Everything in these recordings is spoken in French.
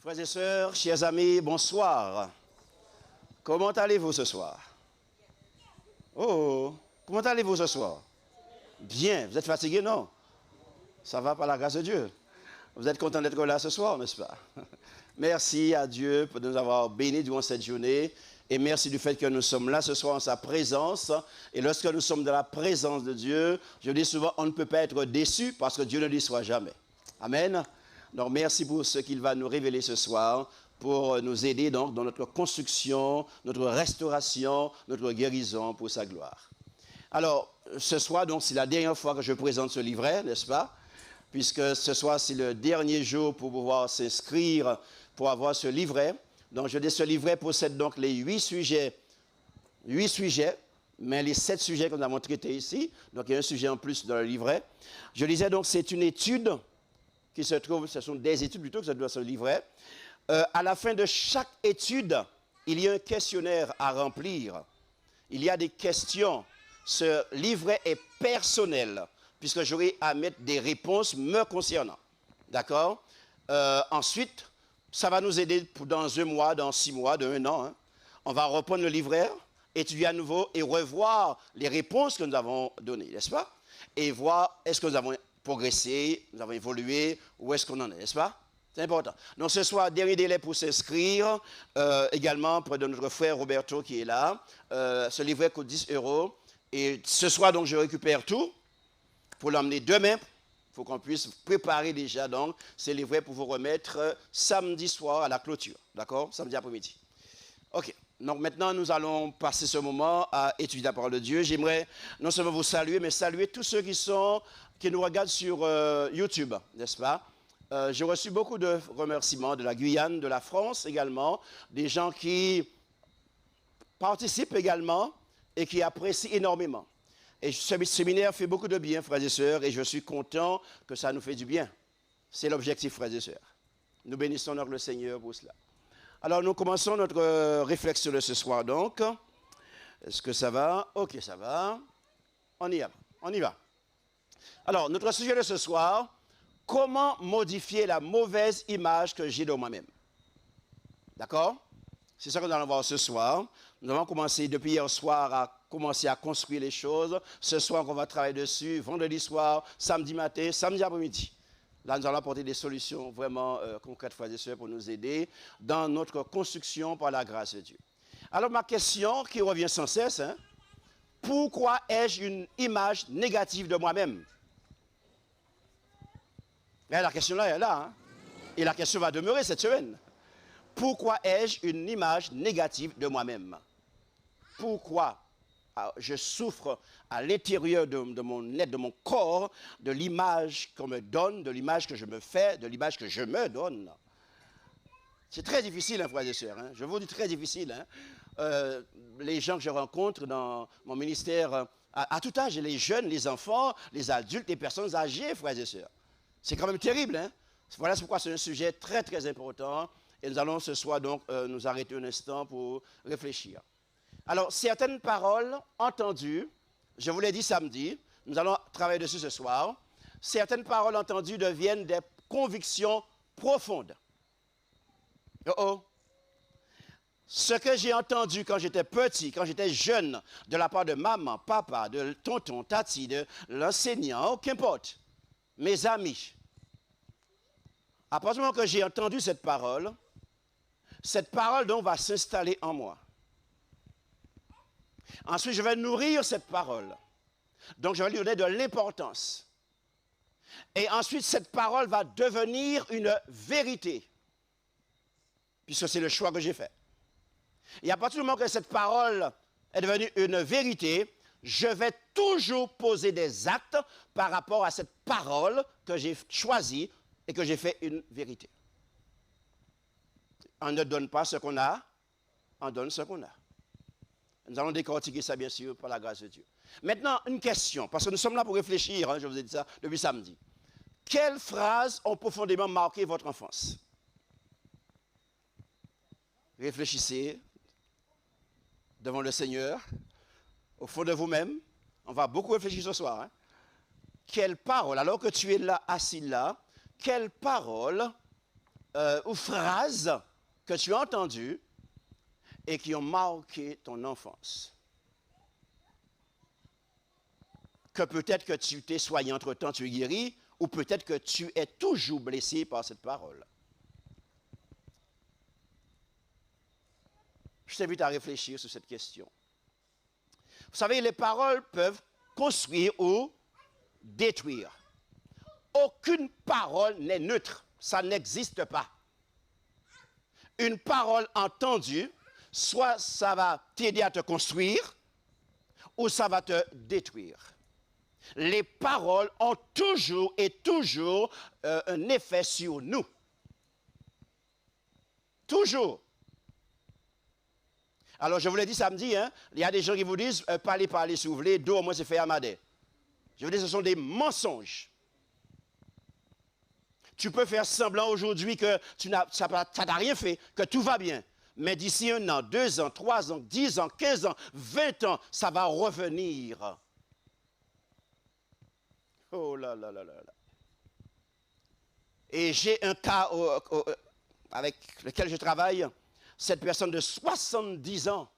Frères et sœurs, chers amis, bonsoir. Comment allez-vous ce soir? Oh, comment allez-vous ce soir? Bien, vous êtes fatigué, non? Ça va par la grâce de Dieu. Vous êtes content d'être là ce soir, n'est-ce pas? Merci à Dieu pour nous avoir bénis durant cette journée. Et merci du fait que nous sommes là ce soir en sa présence. Et lorsque nous sommes dans la présence de Dieu, je dis souvent, on ne peut pas être déçu parce que Dieu ne déçoit jamais. Amen. Donc merci pour ce qu'il va nous révéler ce soir, pour nous aider donc dans notre construction, notre restauration, notre guérison pour sa gloire. Alors, ce soir, donc, c'est la dernière fois que je présente ce livret, n'est-ce pas? Puisque ce soir, c'est le dernier jour pour pouvoir s'inscrire pour avoir ce livret. Donc, je dis ce livret possède donc les 8 sujets, mais les 7 sujets que nous avons traités ici. Donc, il y a un sujet en plus dans le livret. Je disais donc, c'est une étude qui se trouve, ce sont des études plutôt que ça doit se livrer. À la fin de chaque étude, il y a un questionnaire à remplir. Il y a des questions. Ce livret est personnel, puisque j'aurai à mettre des réponses me concernant. D'accord? Ensuite, ça va nous aider dans 1 mois, dans 6 mois, dans 1 an. Hein. On va reprendre le livret, étudier à nouveau et revoir les réponses que nous avons données, n'est-ce pas? Et voir est-ce que nous avons progressé, nous avons évolué, où est-ce qu'on en est, n'est-ce pas? C'est important. Donc ce soir, dernier délai pour s'inscrire, également près de notre frère Roberto qui est là. Ce livret coûte 10 €. Et ce soir, donc, je récupère tout pour l'emmener demain. Il faut qu'on puisse préparer déjà donc ces livrets pour vous remettre samedi soir à la clôture. D'accord? Samedi après-midi. OK. Donc maintenant, nous allons passer ce moment à étudier la parole de Dieu. J'aimerais non seulement vous saluer, mais saluer tous ceux qui nous regardent sur YouTube, n'est-ce pas? J'ai reçu beaucoup de remerciements de la Guyane, de la France également, des gens qui participent également et qui apprécient énormément. Et ce séminaire fait beaucoup de bien, frères et sœurs, et je suis content que ça nous fait du bien. C'est l'objectif, frères et sœurs. Nous bénissons notre Seigneur pour cela. Alors, nous commençons notre réflexion de ce soir, donc. Est-ce que ça va? OK, ça va. On y va. On y va. Alors, notre sujet de ce soir, comment modifier la mauvaise image que j'ai de moi-même? D'accord? C'est ça que nous allons voir ce soir. Nous avons commencé depuis hier soir à commencer à construire les choses. Ce soir, on va travailler dessus. Vendredi soir, samedi matin, samedi après-midi. Là, nous allons apporter des solutions vraiment concrètes, frères et sœurs, pour nous aider dans notre construction par la grâce de Dieu. Alors, ma question qui revient sans cesse, hein, pourquoi ai-je une image négative de moi-même? La question là est là. Hein? Et la question va demeurer cette semaine. Pourquoi ai-je une image négative de moi-même? Pourquoi je souffre à l'intérieur de mon être, de mon corps, de l'image qu'on me donne, de l'image que je me fais, de l'image que je me donne? C'est très difficile, hein, frères et sœurs. Hein? Je vous dis très difficile. Hein? Les gens que je rencontre dans mon ministère, à tout âge, les jeunes, les enfants, les adultes, les personnes âgées, frères et sœurs. C'est quand même terrible. Hein? Voilà pourquoi c'est un sujet très, très important. Et nous allons ce soir donc nous arrêter un instant pour réfléchir. Alors, certaines paroles entendues, je vous l'ai dit samedi, nous allons travailler dessus ce soir, certaines paroles entendues deviennent des convictions profondes. Ce que j'ai entendu quand j'étais petit, quand j'étais jeune, de la part de maman, papa, de tonton, tati, de l'enseignant, qu'importe, mes amis, à partir du moment que j'ai entendu cette parole donc va s'installer en moi. Ensuite, je vais nourrir cette parole. Donc, je vais lui donner de l'importance. Et ensuite, cette parole va devenir une vérité. Puisque c'est le choix que j'ai fait. Et à partir du moment que cette parole est devenue une vérité, je vais toujours poser des actes par rapport à cette parole que j'ai choisie et que j'ai fait une vérité. On ne donne pas ce qu'on a, on donne ce qu'on a. Nous allons décortiquer ça, bien sûr, par la grâce de Dieu. Maintenant, une question, parce que nous sommes là pour réfléchir, hein, je vous ai dit ça depuis samedi. Quelles phrases ont profondément marqué votre enfance? Réfléchissez devant le Seigneur, au fond de vous-même. On va beaucoup réfléchir ce soir. Hein. Quelle parole, alors que tu es là, assis là, quelle parole ou phrases que tu as entendues et qui ont marqué ton enfance. Que peut-être que tu t'es soigné entre-temps, tu es guéri, ou peut-être que tu es toujours blessé par cette parole. Je t'invite à réfléchir sur cette question. Vous savez, les paroles peuvent construire ou détruire. Aucune parole n'est neutre. Ça n'existe pas. Une parole entendue, soit ça va t'aider à te construire, ou ça va te détruire. Les paroles ont toujours et toujours un effet sur nous. Toujours. Alors, je vous l'ai dit samedi, hein, il y a des gens qui vous disent parlez, si vous voulez, d'où au moins c'est fait Amadé. Je veux dire, ce sont des mensonges. Tu peux faire semblant aujourd'hui que ça n'a rien fait, que tout va bien. Mais d'ici 1 an, 2 ans, 3 ans, 10 ans, 15 ans, 20 ans, ça va revenir. Oh là là là là là. Et j'ai un cas avec lequel je travaille, cette personne de 70 ans,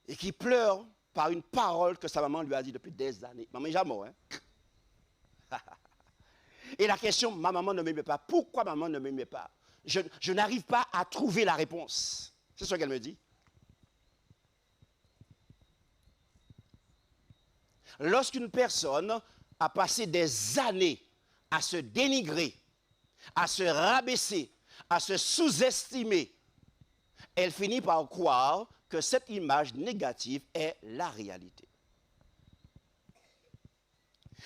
et qui pleure par une parole que sa maman lui a dit depuis des années. Maman est jamais, hein? Et la question, ma maman ne m'aimait pas. Pourquoi maman ne m'aimait pas? Je n'arrive pas à trouver la réponse. C'est ce qu'elle me dit. Lorsqu'une personne a passé des années à se dénigrer, à se rabaisser, à se sous-estimer, elle finit par croire que cette image négative est la réalité.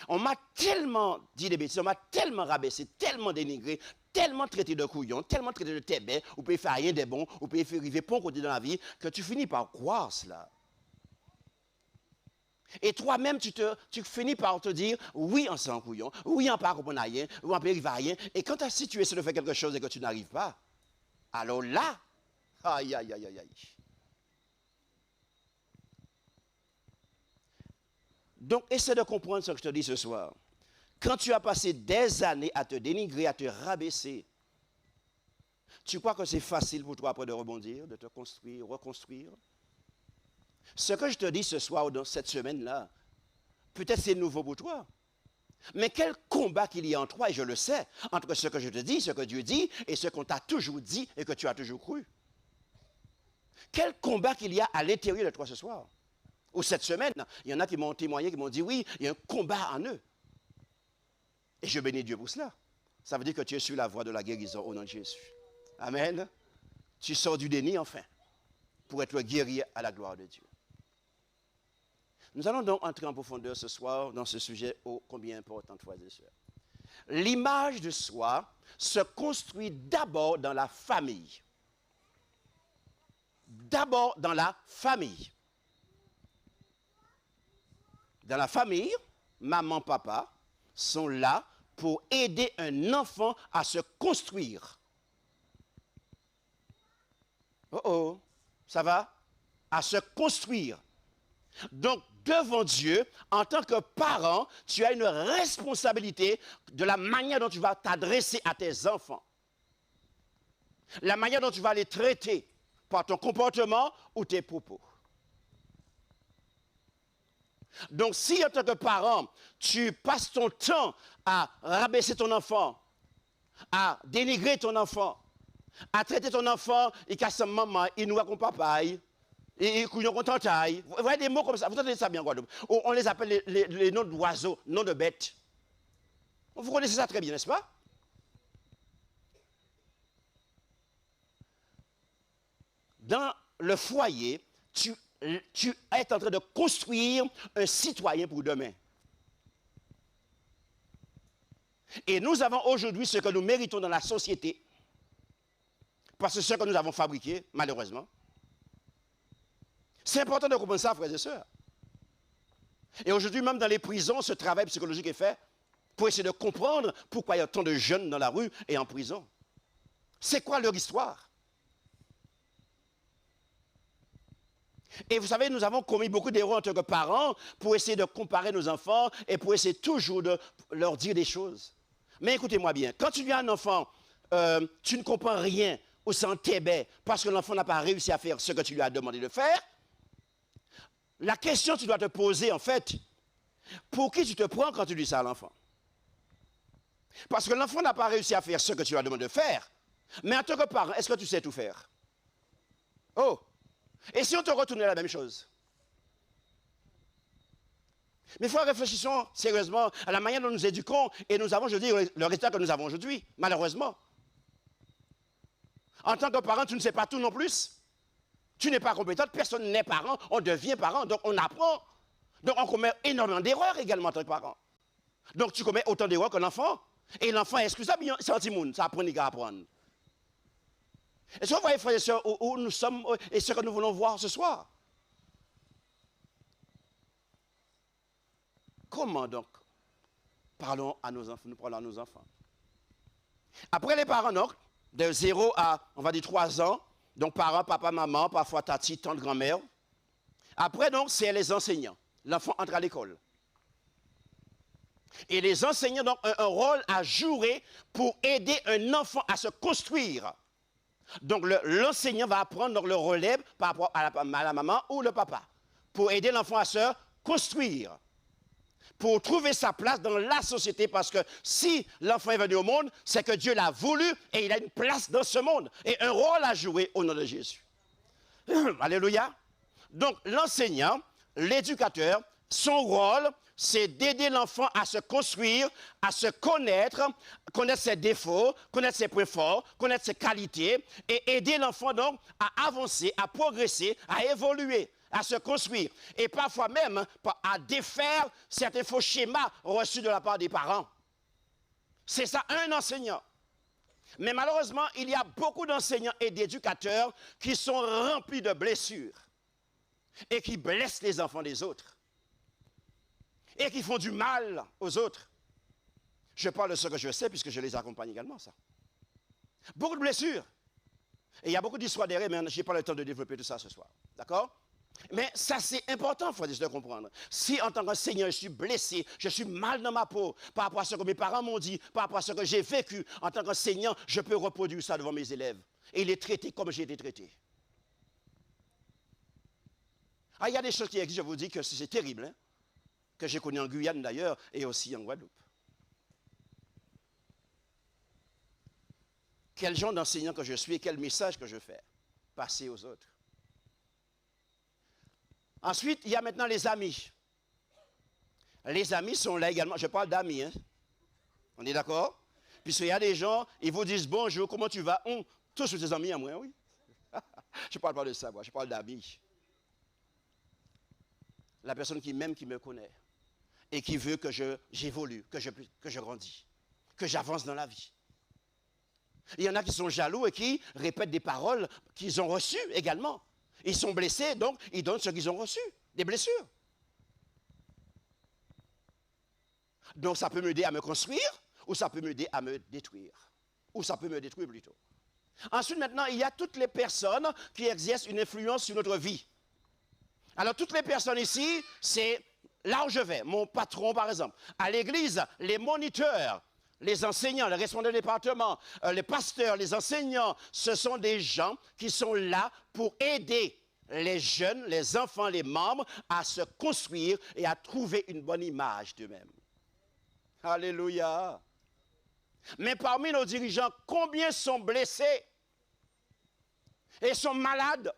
On m'a tellement dit des bêtises, on m'a tellement rabaissé, tellement dénigré, tellement traité de couillon, tellement traité de tébé, ou peut faire rien de bon, ou peut faire arriver pour côté dans la vie, que tu finis par croire cela. Et toi-même, tu finis par te dire, oui, on s'est en couillon, oui, on ne peut pas comprendre rien, oui, on ne peut arriver à rien. Et quand si tu essaies de faire quelque chose et que tu n'arrives pas, alors là, aïe, aïe, aïe, aïe, aïe. Donc, essaie de comprendre ce que je te dis ce soir. Quand tu as passé des années à te dénigrer, à te rabaisser, tu crois que c'est facile pour toi après de rebondir, de te construire, reconstruire? Ce que je te dis ce soir ou dans cette semaine-là, peut-être c'est nouveau pour toi. Mais quel combat qu'il y a en toi, et je le sais, entre ce que je te dis, ce que Dieu dit, et ce qu'on t'a toujours dit et que tu as toujours cru. Quel combat qu'il y a à l'intérieur de toi ce soir? Ou cette semaine, il y en a qui m'ont témoigné, qui m'ont dit, oui, il y a un combat en eux. Et je bénis Dieu pour cela. Ça veut dire que tu es sur la voie de la guérison au nom de Jésus. Amen. Tu sors du déni enfin, pour être guéri à la gloire de Dieu. Nous allons donc entrer en profondeur ce soir dans ce sujet ô combien important, frères et sœurs. L'image de soi se construit d'abord dans la famille. D'abord dans la famille. Dans la famille, maman, papa sont là pour aider un enfant à se construire. Oh oh, ça va? À se construire. Donc, devant Dieu, en tant que parent, tu as une responsabilité de la manière dont tu vas t'adresser à tes enfants. La manière dont tu vas les traiter par ton comportement ou tes propos. Donc, si en tant que parent, tu passes ton temps à rabaisser ton enfant, à dénigrer ton enfant, à traiter ton enfant, et qu'à sa maman, il nous a qu'on papa, et couillon qu'on tentaille. Vous voyez des mots comme ça, vous entendez ça bien, Guadeloupe. On les appelle les noms d'oiseaux, noms de bêtes. Vous connaissez ça très bien, n'est-ce pas? Dans le foyer, tu es en train de construire un citoyen pour demain. Et nous avons aujourd'hui ce que nous méritons dans la société, parce que ce que nous avons fabriqué, malheureusement. C'est important de comprendre ça, frères et sœurs. Et aujourd'hui, même dans les prisons, ce travail psychologique est fait pour essayer de comprendre pourquoi il y a tant de jeunes dans la rue et en prison. C'est quoi leur histoire? Et vous savez, nous avons commis beaucoup d'erreurs en tant que parents pour essayer de comparer nos enfants et pour essayer toujours de leur dire des choses. Mais écoutez-moi bien, quand tu viens à un enfant, tu ne comprends rien au sens t'ébait parce que l'enfant n'a pas réussi à faire ce que tu lui as demandé de faire. La question que tu dois te poser, en fait, pour qui tu te prends quand tu dis ça à l'enfant? Parce que l'enfant n'a pas réussi à faire ce que tu lui as demandé de faire. Mais en tant que parent, est-ce que tu sais tout faire? Oh! Et si on te retournait la même chose? Mais il faut réfléchir sérieusement à la manière dont nous éduquons et nous avons, je dis, le résultat que nous avons aujourd'hui, malheureusement. En tant que parent, tu ne sais pas tout non plus. Tu n'es pas compétent, personne n'est parent, on devient parent, donc on apprend. Donc on commet énormément d'erreurs également en tant que parent. Donc tu commets autant d'erreurs qu'un enfant. Et l'enfant est excusable, c'est anti-monde, ça apprend, il apprendre. Est-ce que vous voyez, frères et sœurs, où nous sommes et ce que nous voulons voir ce soir? Comment donc parlons à nos enfants, nous parlons à nos enfants? Après les parents, donc, de 0 à, on va dire, 3 ans, donc parents, papa, maman, parfois tati, tante, grand-mère. Après, donc, c'est les enseignants. L'enfant entre à l'école. Et les enseignants ont un rôle à jouer pour aider un enfant à se construire. Donc, l'enseignant va apprendre donc, le relais par rapport à la maman ou le papa pour aider l'enfant à se construire, pour trouver sa place dans la société, parce que si l'enfant est venu au monde, c'est que Dieu l'a voulu et il a une place dans ce monde et un rôle à jouer au nom de Jésus. Alléluia. Donc, l'enseignant, l'éducateur, son rôle, c'est d'aider l'enfant à se construire, à se connaître, connaître ses défauts, connaître ses points forts, connaître ses qualités, et aider l'enfant donc à avancer, à progresser, à évoluer, à se construire. Et parfois même à défaire certains faux schémas reçus de la part des parents. C'est ça, un enseignant. Mais malheureusement, il y a beaucoup d'enseignants et d'éducateurs qui sont remplis de blessures et qui blessent les enfants des autres. Et qui font du mal aux autres. Je parle de ce que je sais puisque je les accompagne également, ça. Beaucoup de blessures. Et il y a beaucoup d'histoires derrière, mais je n'ai pas le temps de développer tout ça ce soir. D'accord? Mais ça, c'est important, il faut de comprendre. Si en tant qu'enseignant, je suis blessé, je suis mal dans ma peau, par rapport à ce que mes parents m'ont dit, par rapport à ce que j'ai vécu, en tant qu'enseignant, je peux reproduire ça devant mes élèves et les traiter comme j'ai été traité. Ah, il y a des choses qui existent, je vous dis que c'est terrible, hein? Que j'ai connu en Guyane d'ailleurs, et aussi en Guadeloupe. Quel genre d'enseignant que je suis et quel message que je fais passer aux autres. Ensuite, il y a maintenant les amis. Les amis sont là également. Je parle d'amis, hein? On est d'accord? Puisqu'il y a des gens, ils vous disent bonjour, comment tu vas? Tous tes amis à moi, oui. Je ne parle pas de ça, moi, je parle d'amis. La personne qui m'aime, qui me connaît. Et qui veut que j'évolue, que je grandis, que j'avance dans la vie. Il y en a qui sont jaloux et qui répètent des paroles qu'ils ont reçues également. Ils sont blessés, donc ils donnent ce qu'ils ont reçu, des blessures. Donc ça peut m'aider à me construire, ou ça peut m'aider à me détruire. Ou ça peut me détruire plutôt. Ensuite, maintenant, il y a toutes les personnes qui exercent une influence sur notre vie. Alors, toutes les personnes ici, c'est là où je vais, mon patron par exemple. À l'église, les moniteurs, les enseignants, les responsables de département, les pasteurs, les enseignants, ce sont des gens qui sont là pour aider les jeunes, les enfants, les membres à se construire et à trouver une bonne image d'eux-mêmes. Alléluia. Mais parmi nos dirigeants, combien sont blessés et sont malades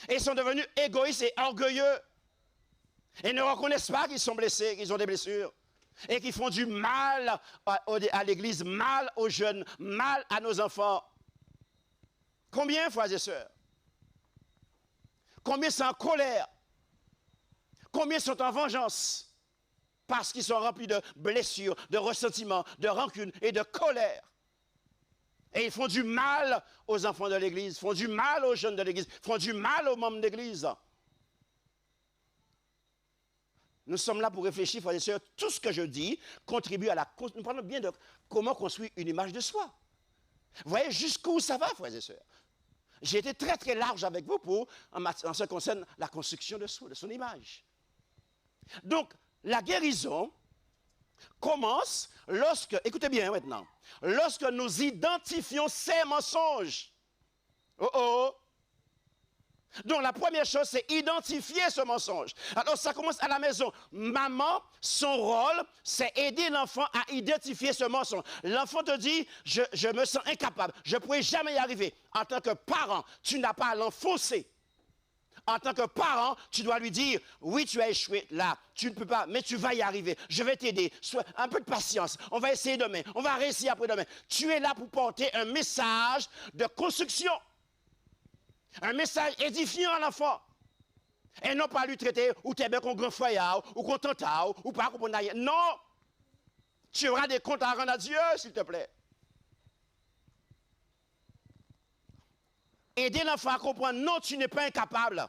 et sont devenus égoïstes et orgueilleux? Et ne reconnaissent pas qu'ils sont blessés, qu'ils ont des blessures. Et qu'ils font du mal à l'église, mal aux jeunes, mal à nos enfants. Combien, frères et sœurs? Combien sont en colère? Combien sont en vengeance? Parce qu'ils sont remplis de blessures, de ressentiments, de rancune et de colère. Et ils font du mal aux enfants de l'église, font du mal aux jeunes de l'église, font du mal aux membres d'église. Nous sommes là pour réfléchir, frères et sœurs. Tout ce que je dis contribue à la... Nous parlons bien de comment construire une image de soi. Vous voyez jusqu'où ça va, frères et sœurs. J'ai été très, très large avec vous en ce qui concerne la construction de son image. Donc, la guérison commence lorsque, écoutez bien maintenant, lorsque nous identifions ces mensonges. Oh oh. Donc la première chose, c'est identifier ce mensonge. Alors ça commence à la maison. Maman, son rôle, c'est aider l'enfant à identifier ce mensonge. L'enfant te dit, je me sens incapable, je ne pourrai jamais y arriver. En tant que parent, tu n'as pas à l'enfoncer. En tant que parent, tu dois lui dire, oui, tu as échoué là, tu ne peux pas, mais tu vas y arriver. Je vais t'aider. Sois un peu de patience. On va essayer demain. On va réussir après-demain. Tu es là pour porter un message de construction. Un message édifiant à l'enfant. Et non pas lui traiter ou t'es bien qu'on grand foyard, ou qu'on t'entend, ou pas qu'on aille. Non! Tu auras des comptes à rendre à Dieu, s'il te plaît. Aider l'enfant à comprendre, non, tu n'es pas incapable.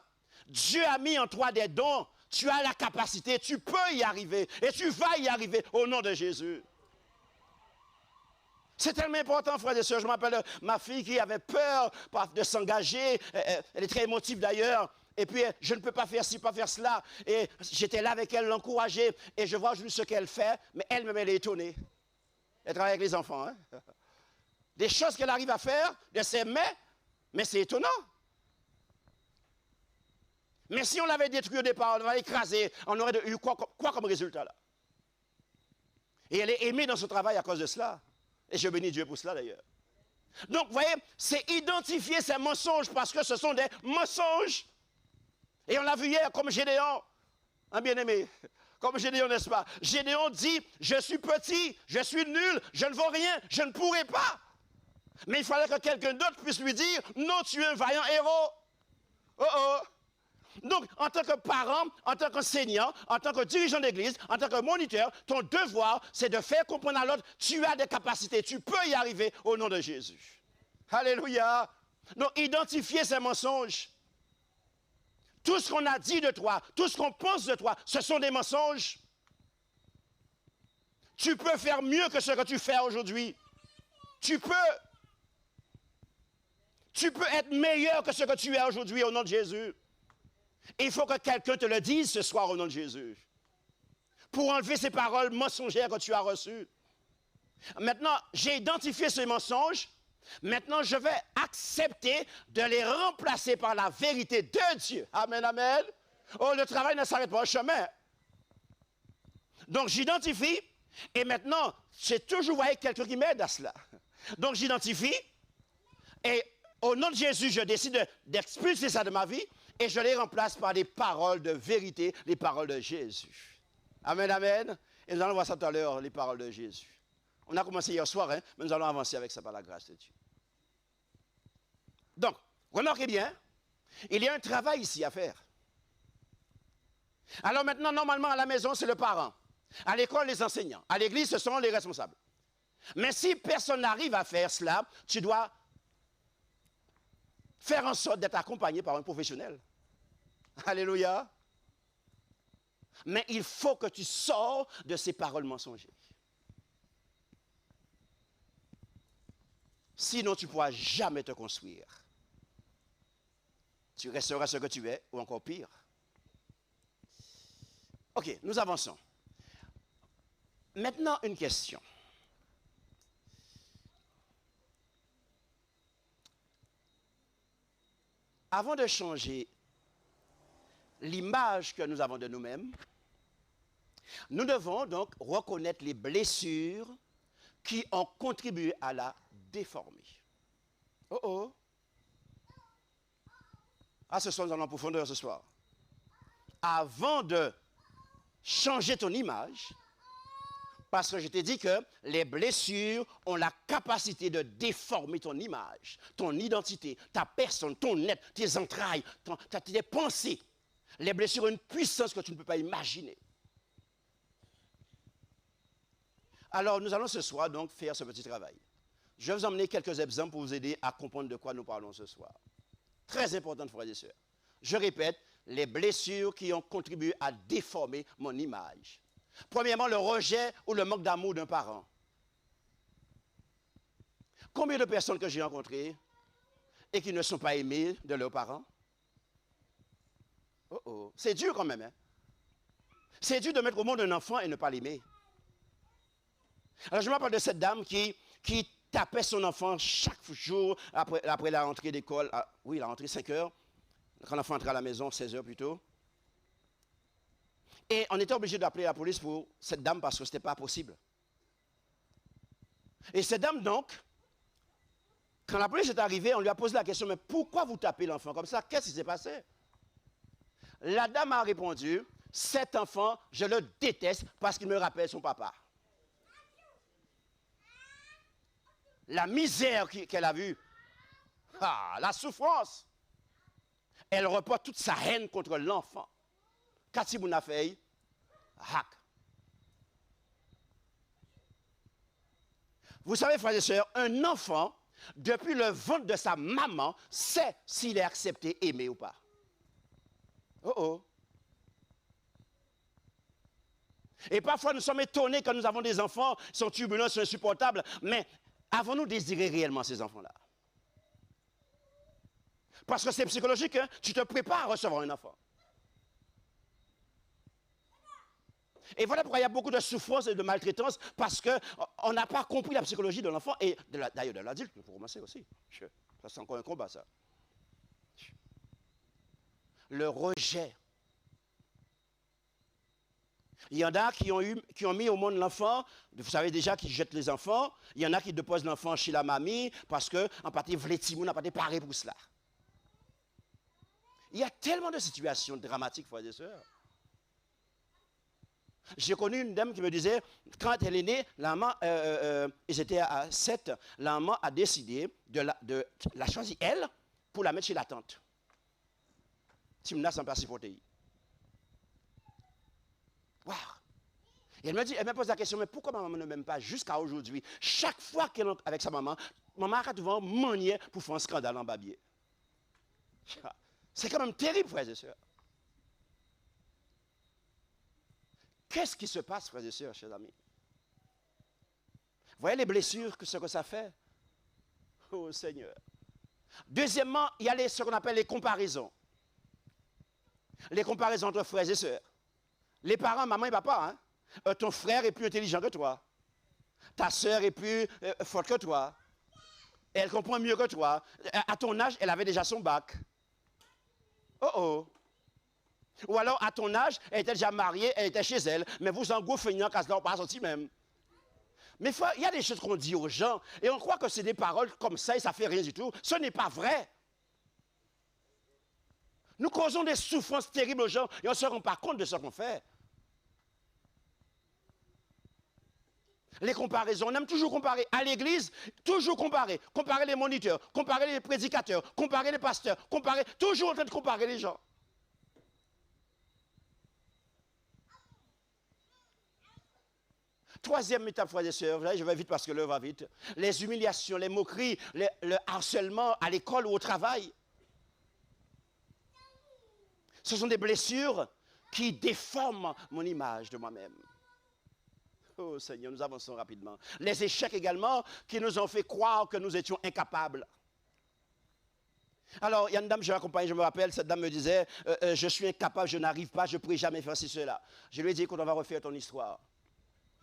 Dieu a mis en toi des dons. Tu as la capacité, tu peux y arriver. Et tu vas y arriver au nom de Jésus. C'est tellement important, frères et sœurs. Je m'appelle ma fille qui avait peur de s'engager. Elle est très émotive d'ailleurs. Et puis, je ne peux pas faire ci, pas faire cela. Et j'étais là avec elle, l'encourager. Et je vois juste ce qu'elle fait. Mais elle-même, elle est étonnée. Elle travaille avec les enfants. Hein? Des choses qu'elle arrive à faire, de ses mains. Mais c'est étonnant. Mais si on l'avait détruit au départ, on l'avait écrasé, on aurait eu quoi comme résultat là? Et elle est aimée dans son travail à cause de cela. Et je bénis Dieu pour cela d'ailleurs. Donc, vous voyez, c'est identifier ces mensonges parce que ce sont des mensonges. Et on l'a vu hier comme Gédéon, un bien-aimé. Comme Gédéon, n'est-ce pas? Gédéon dit, je suis petit, je suis nul, je ne vaux rien, je ne pourrai pas. Mais il fallait que quelqu'un d'autre puisse lui dire, non, tu es un vaillant héros. Oh oh. Donc, en tant que parent, en tant qu'enseignant, en tant que dirigeant d'église, en tant que moniteur, ton devoir, c'est de faire comprendre à l'autre, tu as des capacités, tu peux y arriver au nom de Jésus. Alléluia. Donc, identifier ces mensonges. Tout ce qu'on a dit de toi, tout ce qu'on pense de toi, ce sont des mensonges. Tu peux faire mieux que ce que tu fais aujourd'hui. Tu peux être meilleur que ce que tu es aujourd'hui au nom de Jésus. Il faut que quelqu'un te le dise ce soir au nom de Jésus. Pour enlever ces paroles mensongères que tu as reçues. Maintenant, j'ai identifié ces mensonges. Maintenant, je vais accepter de les remplacer par la vérité de Dieu. Amen, amen. Oh, le travail ne s'arrête pas au chemin. Donc, j'identifie. Et maintenant, j'ai toujours quelqu'un qui m'aide à cela. Donc, j'identifie. Et au nom de Jésus, je décide d'expulser ça de ma vie. Et je les remplace par des paroles de vérité, les paroles de Jésus. Amen, amen. Et nous allons voir ça tout à l'heure, les paroles de Jésus. On a commencé hier soir, hein, mais nous allons avancer avec ça par la grâce de Dieu. Donc, remarquez bien, il y a un travail ici à faire. Alors maintenant, normalement, à la maison, c'est le parent. À l'école, les enseignants. À l'église, ce sont les responsables. Mais si personne n'arrive à faire cela, tu dois faire en sorte d'être accompagné par un professionnel. Alléluia. Mais il faut que tu sors de ces paroles mensongères. Sinon, tu ne pourras jamais te construire. Tu resteras ce que tu es, ou encore pire. OK, nous avançons. Maintenant, une question. Avant de changer l'image que nous avons de nous-mêmes, nous devons donc reconnaître les blessures qui ont contribué à la déformer. Oh oh. Ah, ce soir, nous allons en profondeur ce soir. Avant de changer ton image, parce que je t'ai dit que les blessures ont la capacité de déformer ton image, ton identité, ta personne, ton être, tes entrailles, tes pensées. Les blessures ont une puissance que tu ne peux pas imaginer. Alors, nous allons ce soir donc faire ce petit travail. Je vais vous emmener quelques exemples pour vous aider à comprendre de quoi nous parlons ce soir. Très important, frères et sœurs. Je répète, les blessures qui ont contribué à déformer mon image. Premièrement, le rejet ou le manque d'amour d'un parent. Combien de personnes que j'ai rencontrées et qui ne sont pas aimées de leurs parents? Oh oh, c'est dur quand même. Hein? C'est dur de mettre au monde un enfant et ne pas l'aimer. Alors, je me rappelle de cette dame qui tapait son enfant chaque jour après la rentrée d'école. Oui, la rentrée 5 heures. Quand l'enfant entrait à la maison, 16 heures plutôt. Et on était obligé d'appeler la police pour cette dame parce que ce n'était pas possible. Et cette dame, donc, quand la police est arrivée, on lui a posé la question, mais pourquoi vous tapez l'enfant comme ça? Qu'est-ce qui s'est passé? La dame a répondu, cet enfant, je le déteste parce qu'il me rappelle son papa. La misère qu'elle a vue, la souffrance, elle reporte toute sa haine contre l'enfant. Qu'est-ce qu'on a fait? Hack. Vous savez, frères et sœurs, un enfant, depuis le ventre de sa maman, sait s'il est accepté, aimé ou pas. Oh oh. Et parfois, nous sommes étonnés quand nous avons des enfants, ils sont turbulents, ils sont insupportables, mais avons-nous désiré réellement ces enfants-là? Parce que c'est psychologique, hein? Tu te prépares à recevoir un enfant. Et voilà pourquoi il y a beaucoup de souffrance et de maltraitance, parce qu'on n'a pas compris la psychologie de l'enfant, et d'ailleurs de l'adulte, pour commencer aussi. Ça, c'est encore un combat, ça. Le rejet. Il y en a qui ont mis au monde l'enfant, vous savez déjà qu'ils jettent les enfants. Il y en a qui déposent l'enfant chez la mamie, parce qu'en partie, vlétimoun, en partie, paré pour cela. Il y a tellement de situations dramatiques, frères et sœurs. J'ai connu une dame qui me disait, quand elle est née, la maman, ils étaient à 7, la maman a décidé de la choisir, elle, pour la mettre chez la tante. Timna sans passer pour TI. Wow. Et elle me pose la question, mais pourquoi ma maman ne m'aime pas jusqu'à aujourd'hui? Chaque fois qu'elle est avec sa maman, maman a souvent manié pour faire un scandale en babier. C'est quand même terrible, frères et sœurs. Qu'est-ce qui se passe, frères et sœurs, chers amis? Vous voyez les blessures, ce que ça fait? Oh Seigneur. Deuxièmement, il y a ce qu'on appelle les comparaisons. Les comparaisons entre frères et sœurs. Les parents, maman et papa, hein? Ton frère est plus intelligent que toi. Ta sœur est plus forte que toi. Elle comprend mieux que toi. À ton âge, elle avait déjà son bac. Oh oh. Ou alors, à ton âge, elle était déjà mariée, elle était chez elle, mais vous engouffrez en casse là, on pas sorti même. Mais il y a des choses qu'on dit aux gens, et on croit que c'est des paroles comme ça, et ça fait rien du tout. Ce n'est pas vrai. Nous causons des souffrances terribles aux gens, et on ne se rend pas compte de ce qu'on fait. Les comparaisons, on aime toujours comparer à l'église, toujours comparer. Comparer les moniteurs, comparer les prédicateurs, comparer les pasteurs, toujours en train de comparer les gens. Troisième étape, frères et sœurs, là, je vais vite parce que l'heure va vite. Les humiliations, les moqueries, le harcèlement à l'école ou au travail. Ce sont des blessures qui déforment mon image de moi-même. Oh Seigneur, nous avançons rapidement. Les échecs également qui nous ont fait croire que nous étions incapables. Alors, il y a une dame que je l'accompagne, je me rappelle, cette dame me disait, je suis incapable, je n'arrive pas, je ne pourrai jamais faire cela. Je lui ai dit qu'on va refaire ton histoire.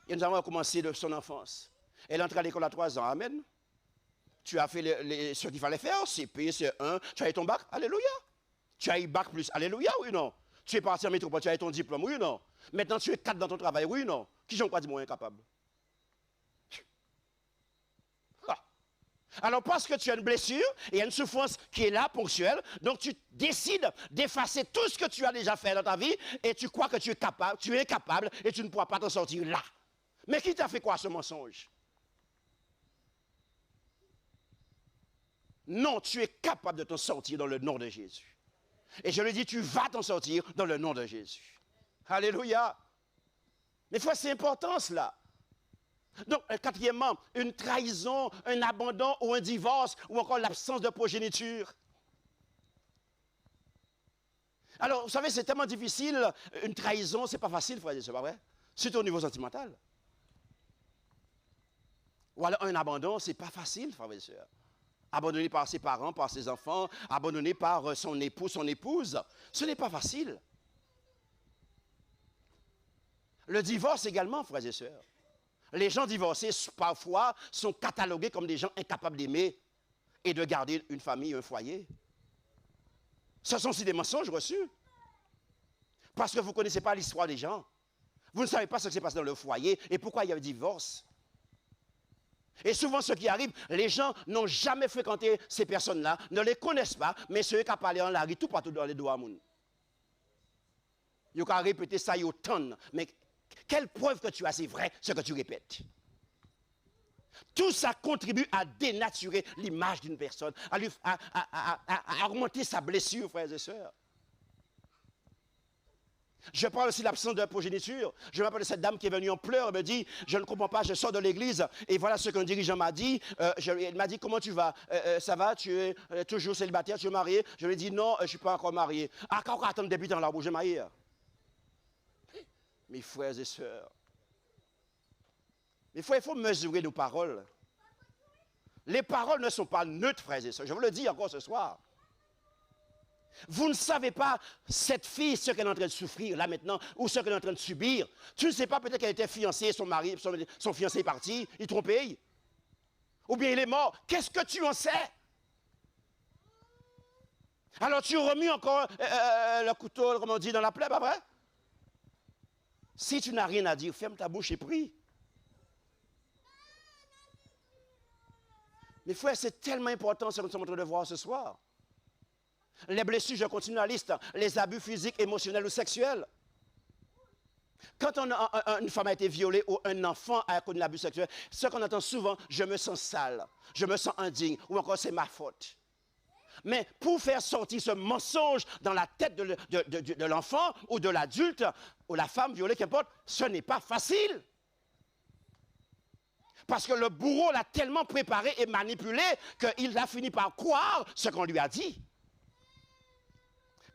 Et nous avons recommencé de son enfance. Elle est entrée à l'école à 3 ans. Amen. Tu as fait ce qu'il fallait faire, CP, C1. Tu as eu ton bac. Alléluia. Tu as eu bac plus. Alléluia, oui ou non? Tu es parti en métropole, tu as eu ton diplôme, oui ou non? Maintenant, tu es 4 dans ton travail, oui ou non? Qui j'en crois dire moi incapable? Alors, parce que tu as une blessure et une souffrance qui est là, ponctuelle, donc tu décides d'effacer tout ce que tu as déjà fait dans ta vie et tu crois que tu es incapable et tu ne pourras pas t'en sortir là. Mais qui t'a fait quoi ce mensonge? Non, tu es capable de t'en sortir dans le nom de Jésus. Et je lui dis, tu vas t'en sortir dans le nom de Jésus. Alléluia. Mais fois, c'est important cela. Donc, quatrièmement, une trahison, un abandon ou un divorce ou encore l'absence de progéniture. Alors, vous savez, c'est tellement difficile. Une trahison, c'est pas facile, frère, c'est pas vrai? Surtout au niveau sentimental. Ou alors un abandon, c'est pas facile, frère et sœurs. Abandonné par ses parents, par ses enfants, abandonné par son époux, son épouse. Ce n'est pas facile. Le divorce également, frères et sœurs. Les gens divorcés, parfois, sont catalogués comme des gens incapables d'aimer et de garder une famille, un foyer. Ce sont aussi des mensonges reçus. Parce que vous ne connaissez pas l'histoire des gens. Vous ne savez pas ce qui s'est passé dans le foyer et pourquoi il y a eu divorce. Et souvent, ce qui arrive, les gens n'ont jamais fréquenté ces personnes-là, ne les connaissent pas, mais ceux qui ont parlé en largue, tout partout dans les doigts. Ils ont répété ça, ils ont tonnes. Mais quelle preuve que tu as, c'est vrai, ce que tu répètes. Tout ça contribue à dénaturer l'image d'une personne, à augmenter sa blessure, frères et sœurs. Je parle aussi de l'absence de progéniture. Je me rappelle de cette dame qui est venue en pleurs. Elle me dit, je ne comprends pas, je sors de l'église. Et voilà ce qu'un dirigeant m'a dit. Il m'a dit, comment tu vas? Ça va? Tu es toujours célibataire? Tu es marié? Je lui ai dit, non, je ne suis pas encore marié. Ah, quand on attend depuis dans la bouche, je marié. Mes frères et sœurs. Il faut mesurer nos paroles. Les paroles ne sont pas neutres, frères et sœurs. Je vous le dis encore ce soir. Vous ne savez pas, cette fille, ce qu'elle est en train de souffrir là maintenant, ou ce qu'elle est en train de subir. Tu ne sais pas, peut-être qu'elle était fiancée, son mari, son fiancé est parti, il trompait. Ou bien il est mort. Qu'est-ce que tu en sais? Alors tu remues encore le couteau, comme on dit, dans la plaie, pas vrai? Si tu n'as rien à dire, ferme ta bouche et prie. Mais frère, c'est tellement important ce que nous sommes en train de voir ce soir. Les blessures, je continue la liste, les abus physiques, émotionnels ou sexuels. Quand une femme a été violée ou un enfant a connu l'abus sexuel, ce qu'on entend souvent, je me sens sale, je me sens indigne, ou encore c'est ma faute. Mais pour faire sortir ce mensonge dans la tête de l'enfant ou de l'adulte, ou la femme violée, qu'importe, ce n'est pas facile. Parce que le bourreau l'a tellement préparé et manipulé qu'il a fini par croire ce qu'on lui a dit.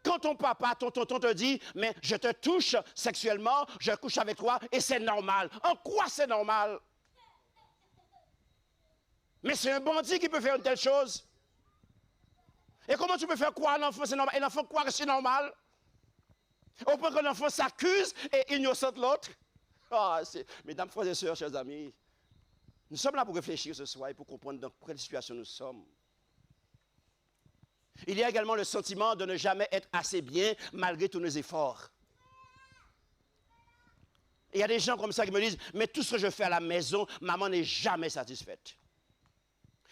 Quand ton papa, ton tonton te dit, mais je te touche sexuellement, je couche avec toi et c'est normal. En quoi c'est normal? Mais c'est un bandit qui peut faire une telle chose. Et comment tu peux faire croire à l'enfant c'est normal? Et l'enfant croit que c'est normal? Au point que l'enfant s'accuse et innocente l'autre. Oh, mesdames, frères et sœurs, chers amis, nous sommes là pour réfléchir ce soir et pour comprendre dans quelle situation nous sommes. Il y a également le sentiment de ne jamais être assez bien malgré tous nos efforts. Il y a des gens comme ça qui me disent, mais tout ce que je fais à la maison, maman n'est jamais satisfaite.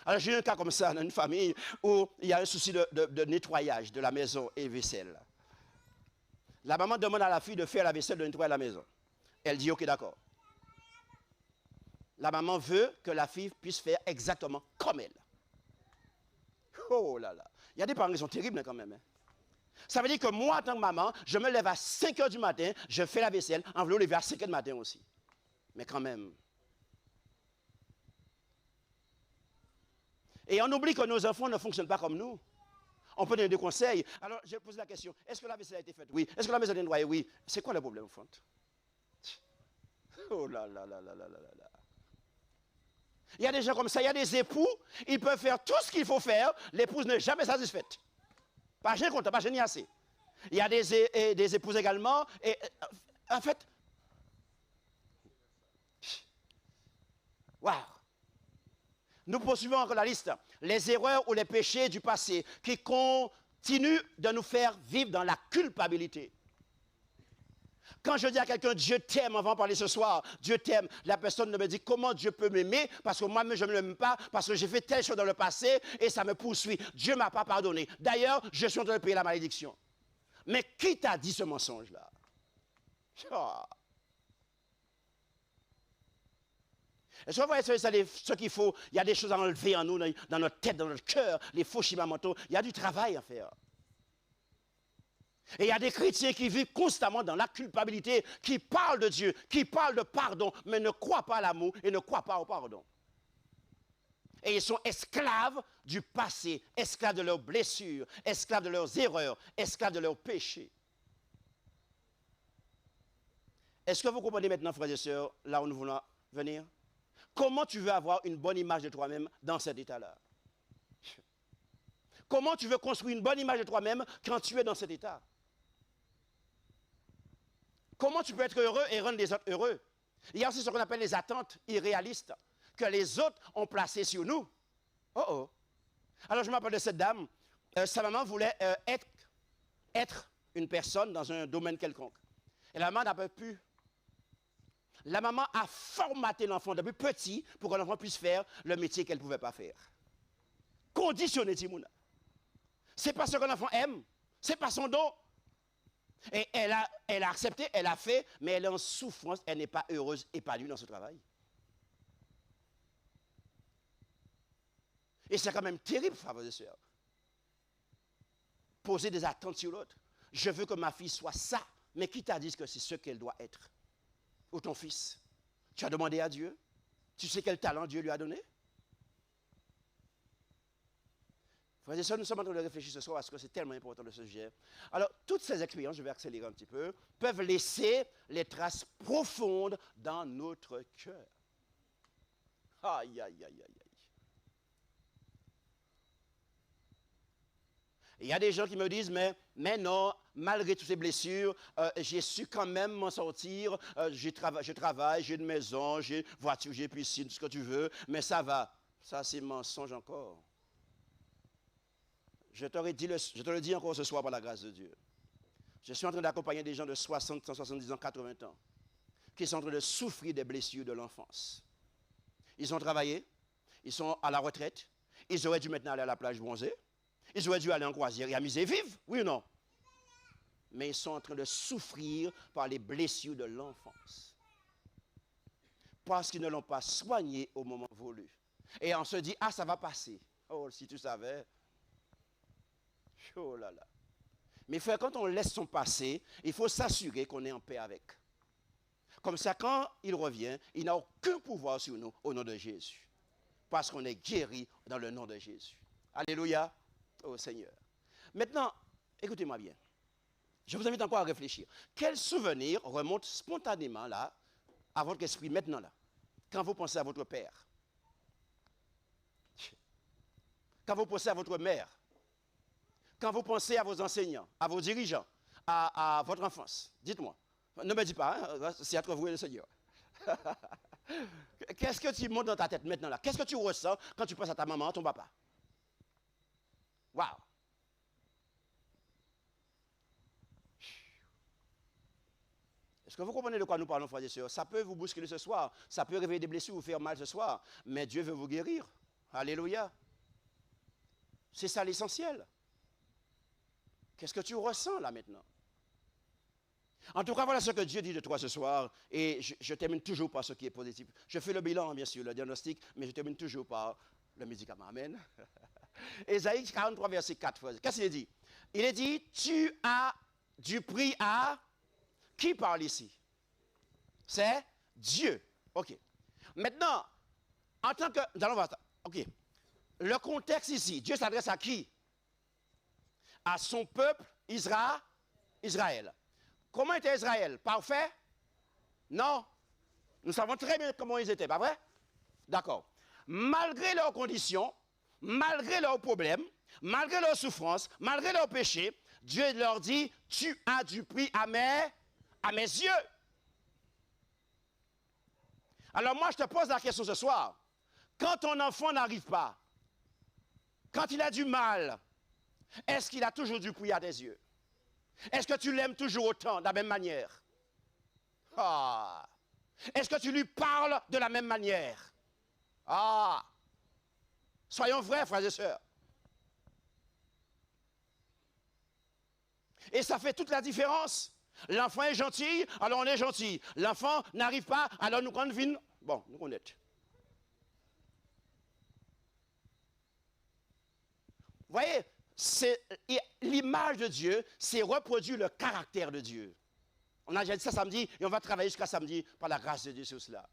Alors j'ai eu un cas comme ça dans une famille où il y a un souci de nettoyage de la maison et vaisselle. La maman demande à la fille de faire la vaisselle, de nettoyer la maison. Elle dit, ok, d'accord. La maman veut que la fille puisse faire exactement comme elle. Oh là là. Il y a des parents qui sont terribles quand même. Hein. Ça veut dire que moi, en tant que maman, je me lève à 5 h du matin, je fais la vaisselle, en voulant lever à 5 h du matin aussi. Mais quand même. Et on oublie que nos enfants ne fonctionnent pas comme nous. On peut donner des conseils. Alors, je pose la question, est-ce que la vaisselle a été faite? Oui. Est-ce que la maison est nettoyée? Oui. C'est quoi le problème, enfant? Oh là là là là là là là. Il y a des gens comme ça, il y a des époux, ils peuvent faire tout ce qu'il faut faire, l'épouse n'est jamais satisfaite. Pas jamais content, pas jamais assez. Il y a des épouses également, et en fait, waouh! Nous poursuivons encore la liste. Les erreurs ou les péchés du passé qui continuent de nous faire vivre dans la culpabilité. Quand je dis à quelqu'un, Dieu t'aime, on va en parler ce soir, Dieu t'aime, la personne me dit, comment Dieu peut m'aimer? Parce que moi-même, je ne l'aime pas, parce que j'ai fait telle chose dans le passé et ça me poursuit. Dieu ne m'a pas pardonné. D'ailleurs, je suis en train de payer la malédiction. Mais qui t'a dit ce mensonge-là? Oh. Est-ce que vous voyez ce qu'il faut? Il y a des choses à enlever en nous, dans notre tête, dans notre cœur, les faux shimamoto. Il y a du travail à faire. Et il y a des chrétiens qui vivent constamment dans la culpabilité, qui parlent de Dieu, qui parlent de pardon, mais ne croient pas à l'amour et ne croient pas au pardon. Et ils sont esclaves du passé, esclaves de leurs blessures, esclaves de leurs erreurs, esclaves de leurs péchés. Est-ce que vous comprenez maintenant, frères et sœurs, là où nous voulons venir? Comment tu veux avoir une bonne image de toi-même dans cet état-là? Comment tu veux construire une bonne image de toi-même quand tu es dans cet état? Comment tu peux être heureux et rendre les autres heureux? Il y a aussi ce qu'on appelle les attentes irréalistes que les autres ont placées sur nous. Oh oh. Alors je me rappelle de cette dame, sa maman voulait être une personne dans un domaine quelconque. Et la maman n'a pas pu. La maman a formaté l'enfant depuis petit pour que l'enfant puisse faire le métier qu'elle ne pouvait pas faire. Conditionné, Timouna. Ce n'est pas ce que l'enfant aime, ce n'est pas son don. Et elle a accepté, elle a fait, mais elle est en souffrance, elle n'est pas heureuse, épanouie dans ce travail. Et c'est quand même terrible, frères et sœurs. Poser des attentes sur l'autre. Je veux que ma fille soit ça, mais qui t'a dit que c'est ce qu'elle doit être? Ou ton fils? Tu as demandé à Dieu? Tu sais quel talent Dieu lui a donné? Frères et sœurs, nous sommes en train de réfléchir ce soir parce que c'est tellement important le sujet. Alors, toutes ces expériences, je vais accélérer un petit peu, peuvent laisser les traces profondes dans notre cœur. Aïe, aïe, aïe, aïe, aïe. Il y a des gens qui me disent, mais non, malgré toutes ces blessures, j'ai su quand même m'en sortir. Je travaille, j'ai une maison, j'ai une voiture, j'ai piscine, tout ce que tu veux, mais ça va. Ça, c'est mensonge encore. Je te le dis encore ce soir par la grâce de Dieu. Je suis en train d'accompagner des gens de 60, 170 ans, 80 ans, qui sont en train de souffrir des blessures de l'enfance. Ils ont travaillé, ils sont à la retraite, ils auraient dû maintenant aller à la plage bronzée, ils auraient dû aller en croisière et amuser vivre, oui ou non? Mais ils sont en train de souffrir par les blessures de l'enfance. Parce qu'ils ne l'ont pas soigné au moment voulu. Et on se dit, ah, ça va passer. Oh, si tu savais. Oh là là. Mais frère, quand on laisse son passé, il faut s'assurer qu'on est en paix avec. Comme ça, quand il revient, il n'a aucun pouvoir sur nous au nom de Jésus. Parce qu'on est guéri dans le nom de Jésus. Alléluia. Oh Seigneur. Maintenant, écoutez-moi bien. Je vous invite encore à réfléchir. Quel souvenir remonte spontanément là, à votre esprit maintenant là, quand vous pensez à votre père? Quand vous pensez à votre mère? Quand vous pensez à vos enseignants, à vos dirigeants, à votre enfance? Dites-moi. Ne me dites pas, hein, c'est entre vous et le Seigneur. Qu'est-ce que tu montes dans ta tête maintenant là? Qu'est-ce que tu ressens quand tu penses à ta maman, à ton papa? Waouh! Est-ce que vous comprenez de quoi nous parlons, frères et sœurs? Ça peut vous bousculer ce soir, ça peut réveiller des blessures, vous faire mal ce soir, mais Dieu veut vous guérir. Alléluia. C'est ça l'essentiel. Qu'est-ce que tu ressens là maintenant? En tout cas, voilà ce que Dieu dit de toi ce soir, et je termine toujours par ce qui est positif. Je fais le bilan, bien sûr, le diagnostic, mais je termine toujours par le médicament. Amen. Ésaïe 43, verset 4. Qu'est-ce qu'il dit? Il est dit, tu as du prix à... Qui parle ici? C'est Dieu. OK. Maintenant, en tant que... Allons voir ça. OK. Le contexte ici, Dieu s'adresse à qui? À son peuple, Israël. Comment était Israël? Parfait? Non. Nous savons très bien comment ils étaient, pas vrai? D'accord. Malgré leurs conditions, malgré leurs problèmes, malgré leurs souffrances, malgré leurs péchés, Dieu leur dit, tu as du prix à mes yeux. Alors moi, je te pose la question ce soir. Quand ton enfant n'arrive pas, quand il a du mal, est-ce qu'il a toujours du prix à tes yeux? Est-ce que tu l'aimes toujours autant, de la même manière? Ah. Est-ce que tu lui parles de la même manière? Ah. Soyons vrais, frères et sœurs. Et ça fait toute la différence. L'enfant est gentil, alors on est gentil. L'enfant n'arrive pas, alors nous quand vine. Bon, nous connaissons. Vous voyez, l'image de Dieu, c'est reproduire le caractère de Dieu. On a déjà dit ça samedi, et on va travailler jusqu'à samedi par la grâce de Dieu sur cela.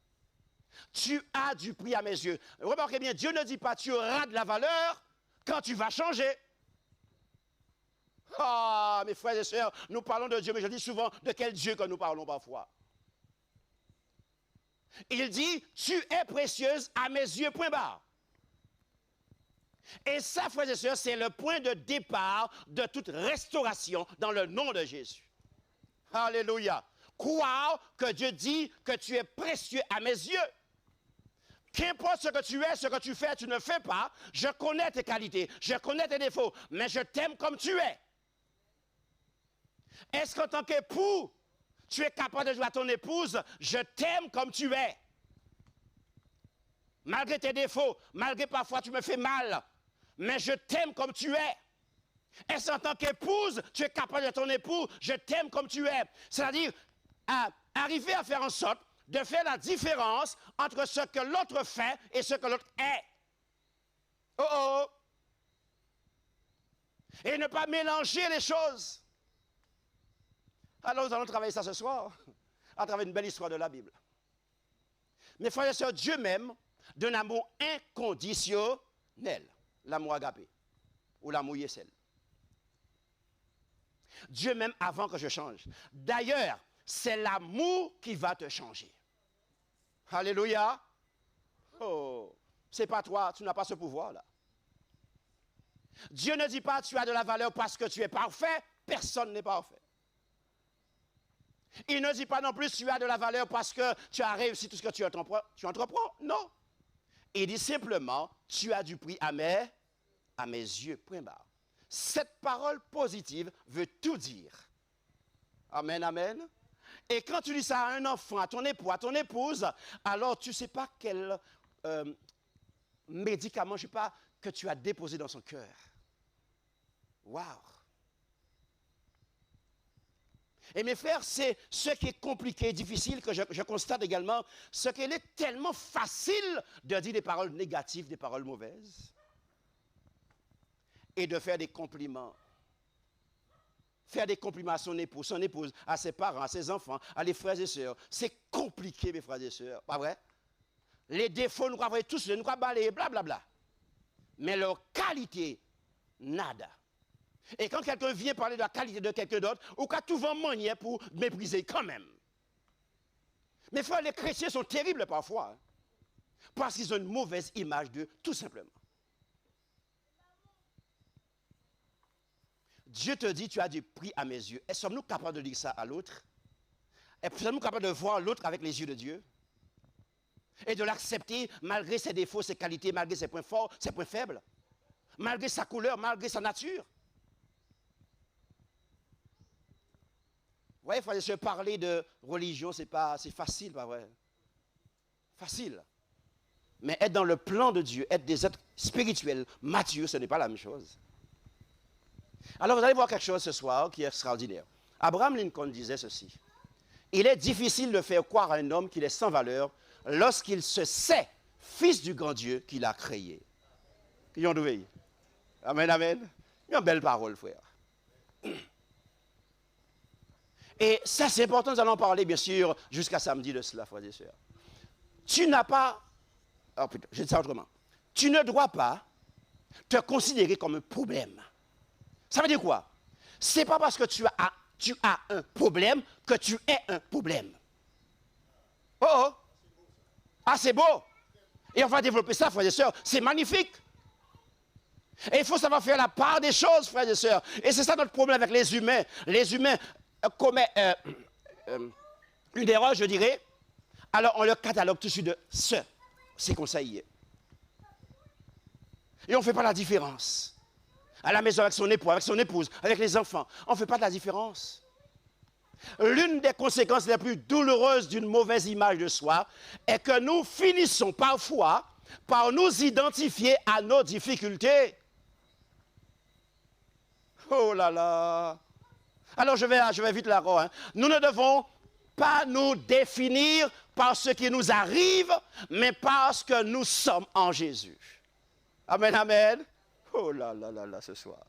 Tu as du prix à mes yeux. Remarquez bien, Dieu ne dit pas tu auras de la valeur quand tu vas changer. Ah, mes frères et sœurs, nous parlons de Dieu, mais je dis souvent de quel Dieu que nous parlons parfois. Il dit, tu es précieuse à mes yeux, point barre. Et ça, frères et sœurs, c'est le point de départ de toute restauration dans le nom de Jésus. Alléluia. croire que Dieu dit que tu es précieux à mes yeux. Qu'importe ce que tu es, ce que tu fais, tu ne fais pas, je connais tes qualités, je connais tes défauts, mais je t'aime comme tu es. Est-ce qu'en tant qu'époux, tu es capable de dire à ton épouse, je t'aime comme tu es? Malgré tes défauts, malgré parfois tu me fais mal, mais je t'aime comme tu es. Est-ce qu'en tant qu'épouse, tu es capable de dire à ton époux, je t'aime comme tu es? C'est-à-dire, arriver à faire en sorte de faire la différence entre ce que l'autre fait et ce que l'autre est. Oh oh! Et ne pas mélanger les choses. Alors nous allons travailler ça ce soir, à travers une belle histoire de la Bible. Mes frères et sœurs, Dieu m'aime d'un amour inconditionnel, l'amour agapé, ou l'amour yesel. Dieu m'aime avant que je change. D'ailleurs, c'est l'amour qui va te changer. Alléluia. Oh, c'est pas toi, tu n'as pas ce pouvoir-là. Dieu ne dit pas tu as de la valeur parce que tu es parfait, personne n'est parfait. Il ne dit pas non plus tu as de la valeur parce que tu as réussi tout ce que tu entreprends. Non. Il dit simplement tu as du prix à mes yeux. Point barre. Cette parole positive veut tout dire. Amen, amen. Et quand tu dis ça à un enfant, à ton époux, à ton épouse, alors tu ne sais pas quel médicament, je ne sais pas, que tu as déposé dans son cœur. Waouh! Et mes frères, c'est ce qui est compliqué, difficile, que je constate également, ce qu'il est tellement facile de dire des paroles négatives, des paroles mauvaises, et de faire des compliments. Faire des compliments à son épouse, à ses parents, à ses enfants, à les frères et sœurs. C'est compliqué, mes frères et sœurs, pas vrai? Les défauts, nous croyons tous, nous croyons balayer, blablabla. Mais leur qualité, nada. Et quand quelqu'un vient parler de la qualité de quelqu'un d'autre, ou qu'à tout vent manier pour mépriser quand même. Mes frères, les chrétiens sont terribles parfois, hein, parce qu'ils ont une mauvaise image d'eux, tout simplement. Dieu te dit, tu as du prix à mes yeux. Et sommes-nous capables de dire ça à l'autre? Et sommes-nous capables de voir l'autre avec les yeux de Dieu? Et de l'accepter malgré ses défauts, ses qualités, malgré ses points forts, ses points faibles? Malgré sa couleur, malgré sa nature? Vous voyez, il fallait se parler de religion, c'est facile, pas vrai? Facile. Mais être dans le plan de Dieu, être des êtres spirituels, matures, ce n'est pas la même chose. Alors vous allez voir quelque chose ce soir qui est extraordinaire. Abraham Lincoln disait ceci. Il est difficile de faire croire à un homme qu'il est sans valeur lorsqu'il se sait fils du grand Dieu qu'il a créé. Qui ont trouvé? Amen, amen. Une belle parole, frère. Et ça, c'est important, nous allons en parler, bien sûr, jusqu'à samedi de cela, frères et sœurs. Tu n'as pas... Oh putain, je dis ça autrement. Tu ne dois pas te considérer comme un problème. Ça veut dire quoi? Ce n'est pas parce que tu as un problème que tu es un problème. Oh oh! Ah, c'est beau! Et on va développer ça, frères et sœurs. C'est magnifique. Et il faut savoir faire la part des choses, frères et sœurs. Et c'est ça notre problème avec les humains. Les humains commettent une erreur, je dirais. Alors on leur catalogue tout de suite de ce. C'est comme ça hier. Et on ne fait pas la différence. À la maison avec son époux, avec son épouse, avec les enfants. On ne fait pas de la différence. L'une des conséquences les plus douloureuses d'une mauvaise image de soi est que nous finissons parfois par nous identifier à nos difficultés. Oh là là! Alors je vais vite là, hein. Nous ne devons pas nous définir par ce qui nous arrive, mais parce que nous sommes en Jésus. Amen, amen. Oh là là là là, ce soir.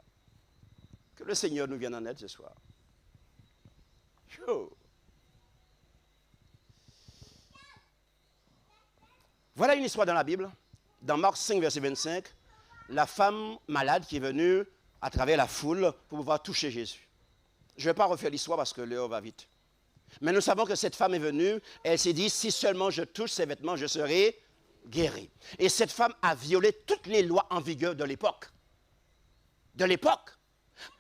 Que le Seigneur nous vienne en aide ce soir. Oh. Voilà une histoire dans la Bible, dans Marc 5, verset 25, la femme malade qui est venue à travers la foule pour pouvoir toucher Jésus. Je ne vais pas refaire l'histoire parce que l'heure va vite. Mais nous savons que cette femme est venue, elle s'est dit, si seulement je touche ses vêtements, je serai guérie. Et cette femme a violé toutes les lois en vigueur de l'époque.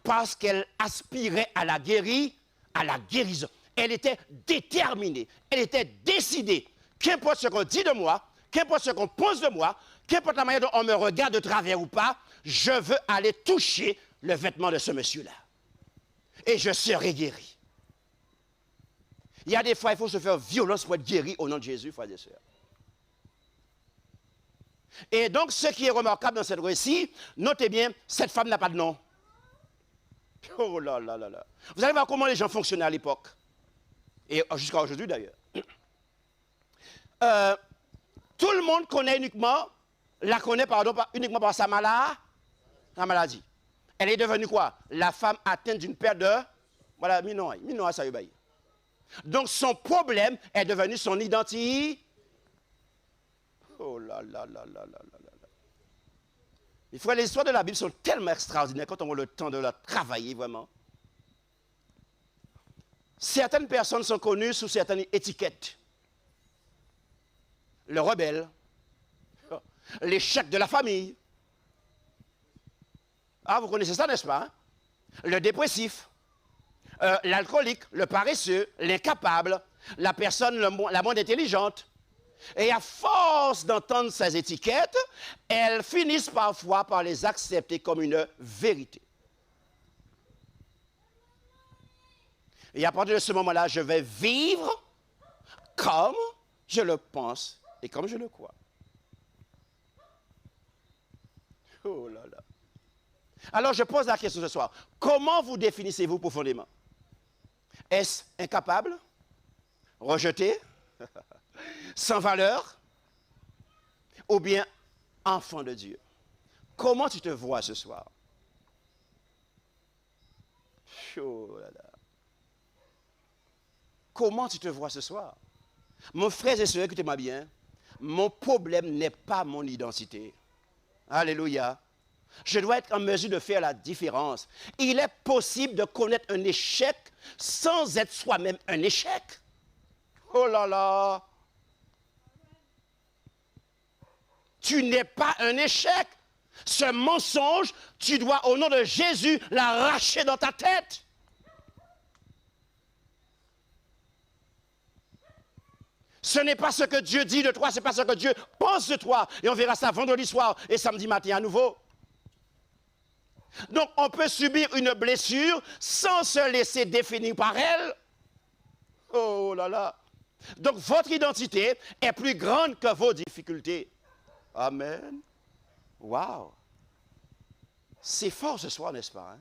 Parce qu'elle aspirait à la guérison. Elle était déterminée. Elle était décidée. Qu'importe ce qu'on dit de moi, qu'importe ce qu'on pense de moi, qu'importe la manière dont on me regarde de travers ou pas, je veux aller toucher le vêtement de ce monsieur-là. Et je serai guéri. Il y a des fois, il faut se faire violence pour être guéri au nom de Jésus, frères et sœurs. Et donc, ce qui est remarquable dans cette récit, notez bien, cette femme n'a pas de nom. Oh là là là là. Vous allez voir comment les gens fonctionnaient à l'époque. Et jusqu'à aujourd'hui d'ailleurs. Tout le monde connaît uniquement par sa maladie. Elle est devenue quoi? La femme atteinte d'une perte de... Voilà, Minoa Sayubaï. Donc son problème est devenu son identité. Oh là là là là là là là. Les frères, les histoires de la Bible sont tellement extraordinaires quand on a le temps de la travailler vraiment. Certaines personnes sont connues sous certaines étiquettes. Le rebelle, l'échec de la famille. Ah, vous connaissez ça, n'est-ce pas? Hein? Le dépressif, l'alcoolique, le paresseux, l'incapable, la personne la moins intelligente. Et à force d'entendre ces étiquettes, elles finissent parfois par les accepter comme une vérité. Et à partir de ce moment-là, je vais vivre comme je le pense et comme je le crois. Oh là là. Alors je pose la question ce soir. Comment vous définissez-vous profondément? Est-ce incapable? Rejeté? Sans valeur? Ou bien enfant de Dieu? Comment tu te vois ce soir? Oh là là. Comment tu te vois ce soir? Mon frère et soeur, écoutez-moi bien. Mon problème n'est pas mon identité. Alléluia. Je dois être en mesure de faire la différence. Il est possible de connaître un échec sans être soi-même un échec. Oh là là. Tu n'es pas un échec. Ce mensonge, tu dois, au nom de Jésus, l'arracher dans ta tête. Ce n'est pas ce que Dieu dit de toi, ce n'est pas ce que Dieu pense de toi. Et on verra ça vendredi soir et samedi matin à nouveau. Donc, on peut subir une blessure sans se laisser définir par elle. Oh là là. Donc, votre identité est plus grande que vos difficultés. Amen. Wow. C'est fort ce soir, n'est-ce pas? Hein?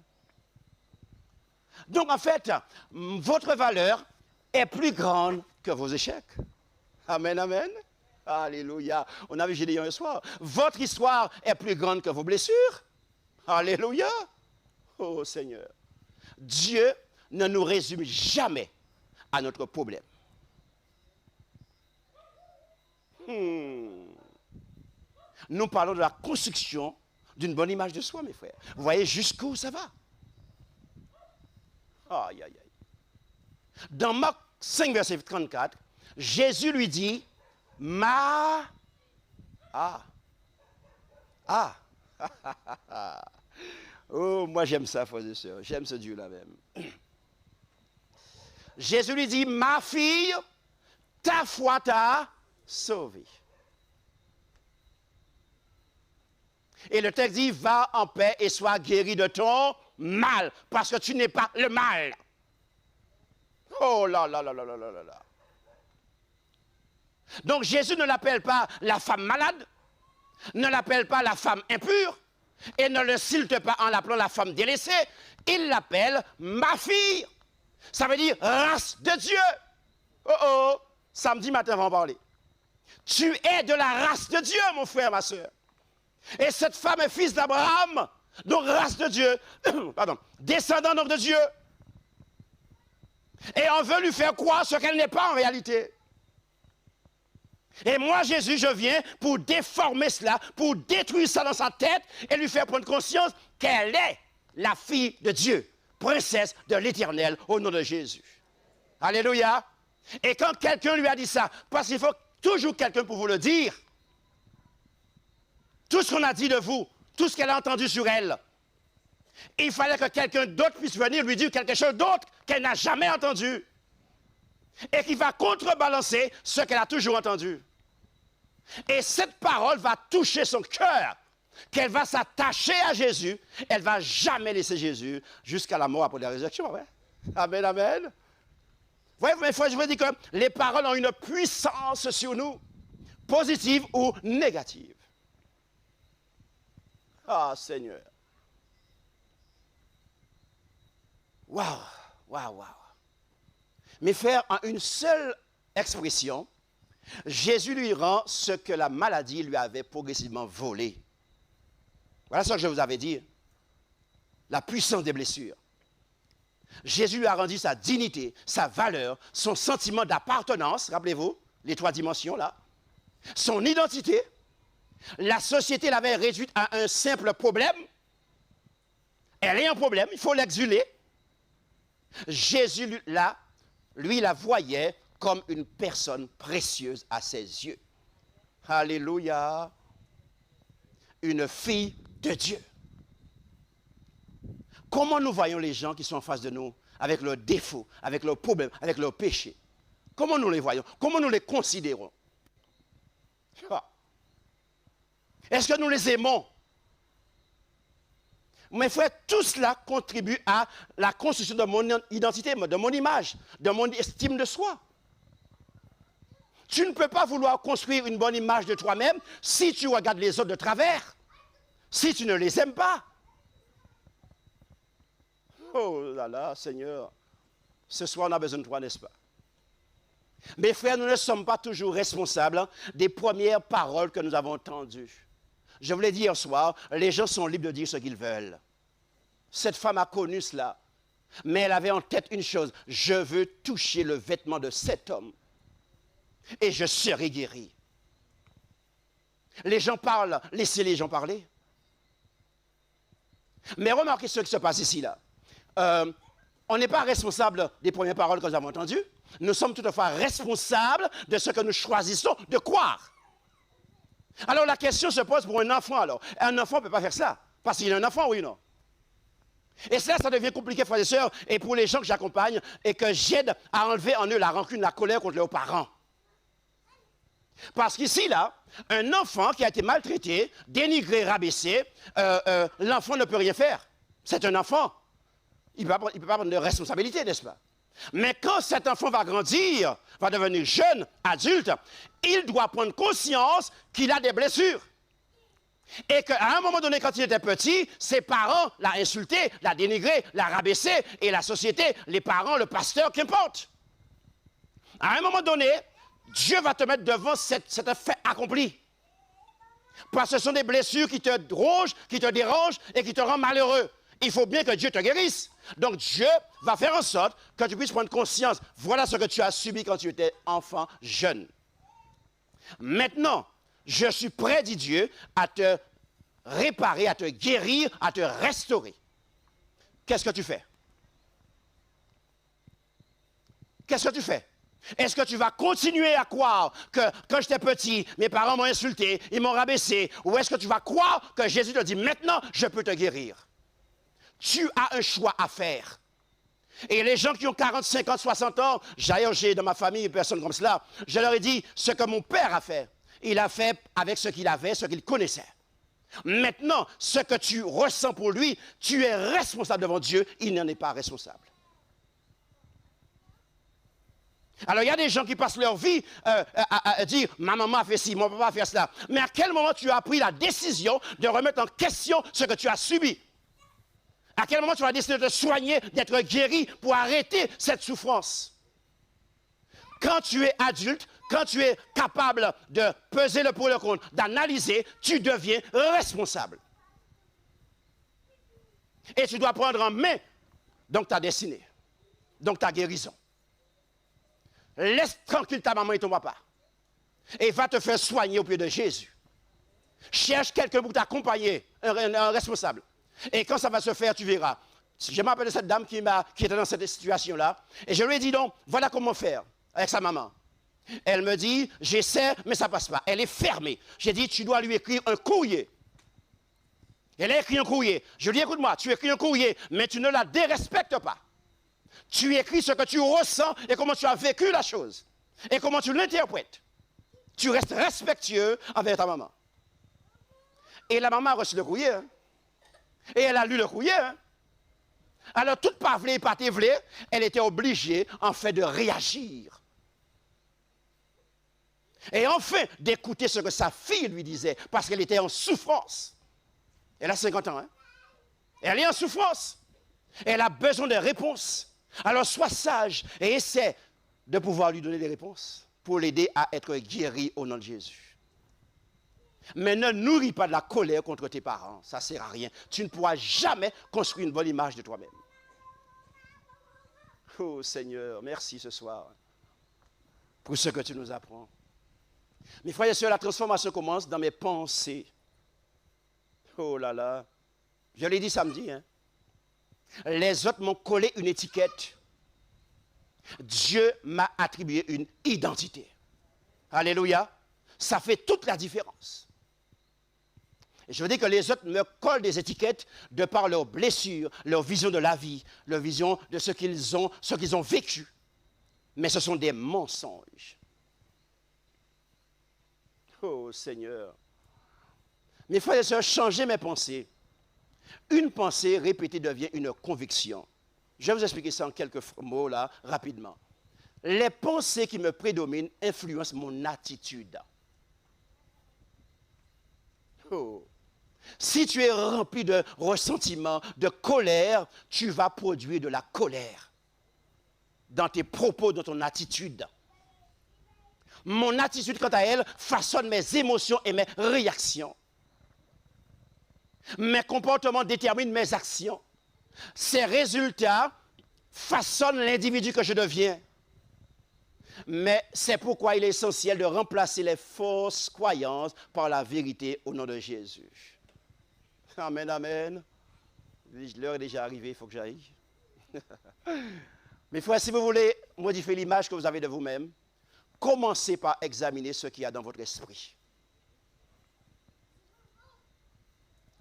Donc, en fait, votre valeur est plus grande que vos échecs. Amen, amen. Alléluia. On a vu Gédéon ce soir. Votre histoire est plus grande que vos blessures. Alléluia. Oh Seigneur. Dieu ne nous résume jamais à notre problème. Nous parlons de la construction d'une bonne image de soi, mes frères. Vous voyez jusqu'où ça va? Aïe, aïe, aïe. Dans Marc 5, verset 34, Jésus lui dit, oh, moi j'aime ça, frères et sœurs. J'aime ce Dieu-là même. Jésus lui dit, ma fille, ta foi t'a sauvée. Et le texte dit, va en paix et sois guéri de ton mal, parce que tu n'es pas le mal. Oh là là là là là là là. Donc Jésus ne l'appelle pas la femme malade, ne l'appelle pas la femme impure, et ne le cilte pas en l'appelant la femme délaissée, il l'appelle ma fille. Ça veut dire race de Dieu. Oh oh, samedi matin on va en parler. Tu es de la race de Dieu, mon frère, ma soeur. Et cette femme est fils d'Abraham, donc race de Dieu, pardon, descendant donc de Dieu. Et on veut lui faire croire ce qu'elle n'est pas en réalité. Et moi, Jésus, je viens pour déformer cela, pour détruire ça dans sa tête et lui faire prendre conscience qu'elle est la fille de Dieu, princesse de l'Éternel, au nom de Jésus. Alléluia. Et quand quelqu'un lui a dit ça, parce qu'il faut toujours quelqu'un pour vous le dire, tout ce qu'on a dit de vous, tout ce qu'elle a entendu sur elle, il fallait que quelqu'un d'autre puisse venir lui dire quelque chose d'autre qu'elle n'a jamais entendu. et qui va contrebalancer ce qu'elle a toujours entendu. Et cette parole va toucher son cœur, qu'elle va s'attacher à Jésus, elle ne va jamais laisser Jésus jusqu'à la mort après la résurrection. Ouais. Amen, amen. Voyez, mais je veux dire que les paroles ont une puissance sur nous, positive ou négative. Ah, Seigneur. Waouh, waouh, waouh. Mes frères, en une seule expression, Jésus lui rend ce que la maladie lui avait progressivement volé. Voilà ce que je vous avais dit. La puissance des blessures. Jésus lui a rendu sa dignité, sa valeur, son sentiment d'appartenance, rappelez-vous, les 3 dimensions là, son identité. La société l'avait réduite à un simple problème. Elle est un problème, il faut l'exhuler. Jésus, là, lui, la voyait comme une personne précieuse à ses yeux. Alléluia. Une fille de Dieu. Comment nous voyons les gens qui sont en face de nous avec leurs défauts, avec leurs problèmes, avec leurs péchés? Comment nous les voyons? Comment nous les considérons? Est-ce que nous les aimons? Mes frères, tout cela contribue à la construction de mon identité, de mon image, de mon estime de soi. Tu ne peux pas vouloir construire une bonne image de toi-même si tu regardes les autres de travers, si tu ne les aimes pas. Oh là là, Seigneur, ce soir on a besoin de toi, n'est-ce pas? Mes frères, nous ne sommes pas toujours responsables des premières paroles que nous avons entendues. Je vous l'ai dit hier soir, les gens sont libres de dire ce qu'ils veulent. Cette femme a connu cela, mais elle avait en tête une chose, je veux toucher le vêtement de cet homme et je serai guéri. Les gens parlent, laissez les gens parler. Mais remarquez ce qui se passe ici là. On n'est pas responsable des premières paroles que nous avons entendues. Nous sommes toutefois responsables de ce que nous choisissons de croire. Alors la question se pose pour un enfant alors. Un enfant ne peut pas faire ça. Parce qu'il est un enfant, oui ou non? Et cela, ça devient compliqué, frères et sœurs, et pour les gens que j'accompagne et que j'aide à enlever en eux la rancune, la colère contre leurs parents. Parce qu'ici, là, un enfant qui a été maltraité, dénigré, rabaissé, l'enfant ne peut rien faire. C'est un enfant. Il ne peut pas prendre de responsabilité, n'est-ce pas? Mais quand cet enfant va grandir, va devenir jeune, adulte, il doit prendre conscience qu'il a des blessures. Et qu'à un moment donné, quand il était petit, ses parents l'ont insulté, l'ont dénigré, l'ont rabaissé, et la société, les parents, le pasteur, qu'importe. À un moment donné, Dieu va te mettre devant cet fait accompli. Parce que ce sont des blessures qui te rongent, qui te dérangent et qui te rendent malheureux. Il faut bien que Dieu te guérisse. Donc Dieu va faire en sorte que tu puisses prendre conscience. Voilà ce que tu as subi quand tu étais enfant, jeune. Maintenant, je suis prêt, dit Dieu, à te réparer, à te guérir, à te restaurer. Qu'est-ce que tu fais? Qu'est-ce que tu fais? Est-ce que tu vas continuer à croire que quand j'étais petit, mes parents m'ont insulté, ils m'ont rabaissé, ou est-ce que tu vas croire que Jésus te dit maintenant, je peux te guérir? Tu as un choix à faire. Et les gens qui ont 40, 50, 60 ans, j'ai dans ma famille une personne comme cela, je leur ai dit ce que mon père a fait. Il a fait avec ce qu'il avait, ce qu'il connaissait. Maintenant, ce que tu ressens pour lui, tu es responsable devant Dieu, il n'en est pas responsable. Alors, il y a des gens qui passent leur vie à dire « ma maman a fait ci, mon papa a fait cela ». Mais à quel moment tu as pris la décision de remettre en question ce que tu as subi? À quel moment tu vas décider de te soigner, d'être guéri pour arrêter cette souffrance? Quand tu es adulte, quand tu es capable de peser le pour et le contre, d'analyser, tu deviens responsable. Et tu dois prendre en main donc ta destinée, donc ta guérison. Laisse tranquille ta maman et ton papa. Et va te faire soigner au pied de Jésus. Cherche quelqu'un pour t'accompagner, un responsable. Et quand ça va se faire, tu verras. Je m'appelle de cette dame qui était dans cette situation-là. Et je lui ai dit donc, voilà comment faire avec sa maman. Elle me dit, j'essaie, mais ça ne passe pas. Elle est fermée. J'ai dit, tu dois lui écrire un courrier. Elle a écrit un courrier. Je lui ai dit, écoute-moi, tu écris un courrier, mais tu ne la dérespectes pas. Tu écris ce que tu ressens et comment tu as vécu la chose. Et comment tu l'interprètes. Tu restes respectueux envers ta maman. Et la maman a reçu le courrier. Hein? Et elle a lu le courrier. Hein? Alors, toute parlée et partévlée, elle était obligée, en fait, de réagir. Et enfin, d'écouter ce que sa fille lui disait, parce qu'elle était en souffrance. Elle a 50 ans, hein? Elle est en souffrance. Elle a besoin de réponses. Alors, sois sage et essaie de pouvoir lui donner des réponses pour l'aider à être guéri au nom de Jésus. Mais ne nourris pas de la colère contre tes parents. Ça ne sert à rien. Tu ne pourras jamais construire une bonne image de toi-même. Oh Seigneur, merci ce soir pour ce que tu nous apprends. Mes frères et sœurs, la transformation commence dans mes pensées. Oh là là. Je l'ai dit samedi. Hein. Les autres m'ont collé une étiquette. Dieu m'a attribué une identité. Alléluia. Ça fait toute la différence. Et je veux dire que les autres me collent des étiquettes de par leurs blessures, leur vision de la vie, leur vision de ce qu'ils ont vécu. Mais ce sont des mensonges. Oh Seigneur. Mes frères et sœurs, changez mes pensées. Une pensée répétée devient une conviction. Je vais vous expliquer ça en quelques mots là, rapidement. Les pensées qui me prédominent influencent mon attitude. Oh. Si tu es rempli de ressentiment, de colère, tu vas produire de la colère dans tes propos, dans ton attitude. Mon attitude, quant à elle, façonne mes émotions et mes réactions. Mes comportements déterminent mes actions. Ces résultats façonnent l'individu que je deviens. Mais c'est pourquoi il est essentiel de remplacer les fausses croyances par la vérité au nom de Jésus. Amen, amen. L'heure est déjà arrivée, il faut que j'aille. Mes frères, si vous voulez modifier l'image que vous avez de vous-même, commencez par examiner ce qu'il y a dans votre esprit.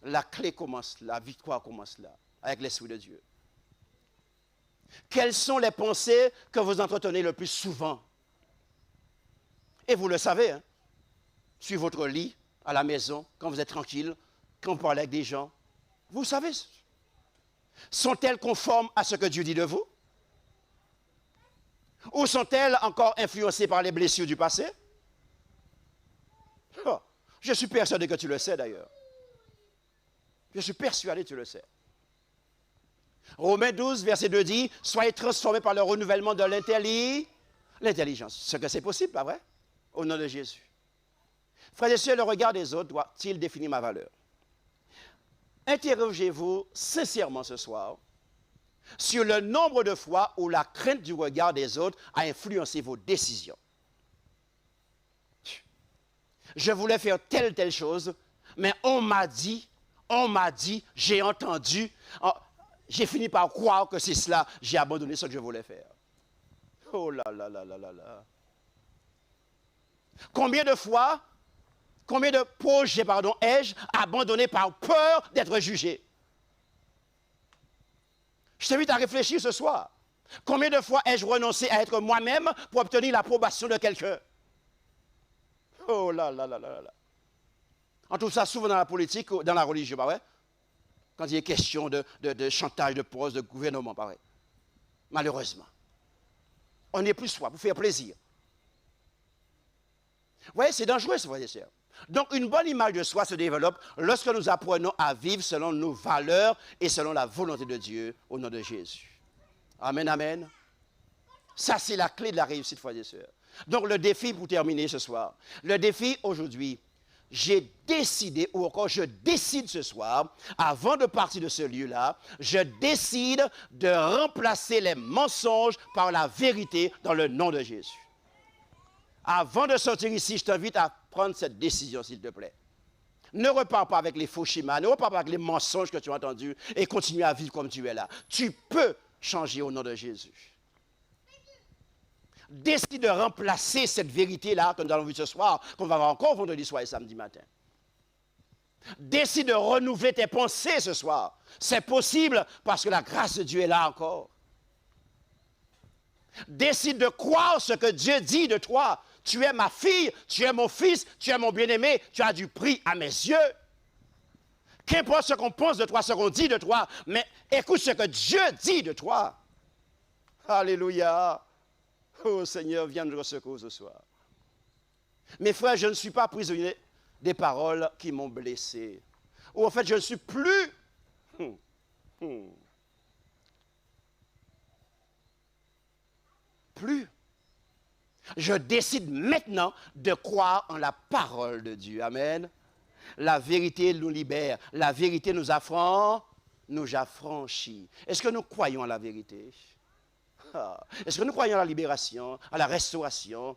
La clé commence là, la victoire commence là, avec l'Esprit de Dieu. Quelles sont les pensées que vous entretenez le plus souvent? Et vous le savez, hein, sur votre lit, à la maison, quand vous êtes tranquille, quand vous parlez avec des gens, vous savez, sont-elles conformes à ce que Dieu dit de vous? Ou sont-elles encore influencées par les blessures du passé? Oh, je suis persuadé que tu le sais d'ailleurs. Je suis persuadé que tu le sais. Romains 12, verset 2 dit, « Soyez transformés par le renouvellement de l'intelligence. » Ce que c'est possible, pas vrai? Au nom de Jésus. Frères et sœurs, le regard des autres doit-il définir ma valeur? Interrogez-vous sincèrement ce soir sur le nombre de fois où la crainte du regard des autres a influencé vos décisions. Je voulais faire telle chose, mais on m'a dit, j'ai entendu, j'ai fini par croire que c'est cela, j'ai abandonné ce que je voulais faire. Oh là là là là là là. Combien de projets, ai-je abandonné par peur d'être jugé? Je t'invite à réfléchir ce soir. Combien de fois ai-je renoncé à être moi-même pour obtenir l'approbation de quelqu'un? Oh là là là là là. On trouve ça souvent dans la politique, dans la religion, pas vrai? Quand il est question de chantage de poste, de gouvernement, pas vrai? Malheureusement. On n'est plus soi, pour faire plaisir. Vous voyez, c'est dangereux, ce frère et sœurs. Donc, une bonne image de soi se développe lorsque nous apprenons à vivre selon nos valeurs et selon la volonté de Dieu au nom de Jésus. Amen, amen. Ça, c'est la clé de la réussite, frères et sœurs. Donc, le défi pour terminer ce soir. Le défi aujourd'hui, j'ai décidé, ou encore je décide ce soir, avant de partir de ce lieu-là, je décide de remplacer les mensonges par la vérité dans le nom de Jésus. Avant de sortir ici, je t'invite à prendre cette décision, s'il te plaît. Ne repars pas avec les faux schémas, ne repars pas avec les mensonges que tu as entendus et continue à vivre comme tu es là. Tu peux changer au nom de Jésus. Décide de remplacer cette vérité-là que nous allons vivre ce soir, qu'on va voir encore vendredi soir et samedi matin. Décide de renouveler tes pensées ce soir. C'est possible parce que la grâce de Dieu est là encore. Décide de croire ce que Dieu dit de toi. Tu es ma fille, tu es mon fils, tu es mon bien-aimé, tu as du prix à mes yeux. Qu'importe ce qu'on pense de toi, ce qu'on dit de toi, mais écoute ce que Dieu dit de toi. Alléluia. Oh Seigneur, viens nous secours ce soir. Mes frères, je ne suis pas prisonnier des paroles qui m'ont blessé. Ou en fait, je ne suis plus... Plus. Je décide maintenant de croire en la parole de Dieu. Amen. La vérité nous libère. La vérité nous affranchit. Est-ce que nous croyons à la vérité? Est-ce que nous croyons à la libération, à la restauration?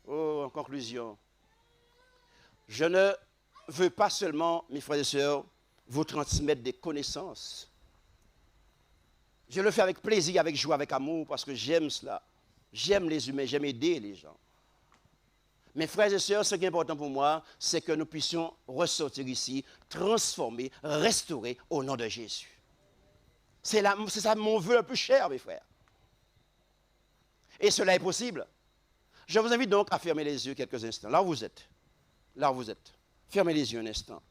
Oh, en conclusion, je ne veux pas seulement, mes frères et sœurs, vous transmettre des connaissances. Je le fais avec plaisir, avec joie, avec amour, parce que j'aime cela. J'aime les humains, j'aime aider les gens. Mes frères et sœurs, ce qui est important pour moi, c'est que nous puissions ressortir ici, transformer, restaurer au nom de Jésus. C'est ça mon vœu le plus cher, mes frères. Et cela est possible. Je vous invite donc à fermer les yeux quelques instants. Là où vous êtes. Là où vous êtes. Fermez les yeux un instant.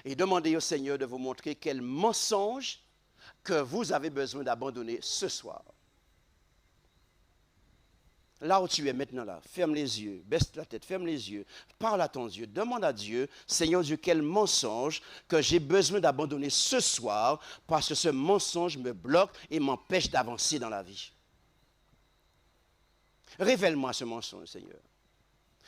Et demandez au Seigneur de vous montrer quel mensonge que vous avez besoin d'abandonner ce soir. Là où tu es maintenant, là, ferme les yeux, baisse la tête, ferme les yeux, parle à ton Dieu, demande à Dieu, Seigneur Dieu, quel mensonge que j'ai besoin d'abandonner ce soir parce que ce mensonge me bloque et m'empêche d'avancer dans la vie. Révèle-moi ce mensonge, Seigneur.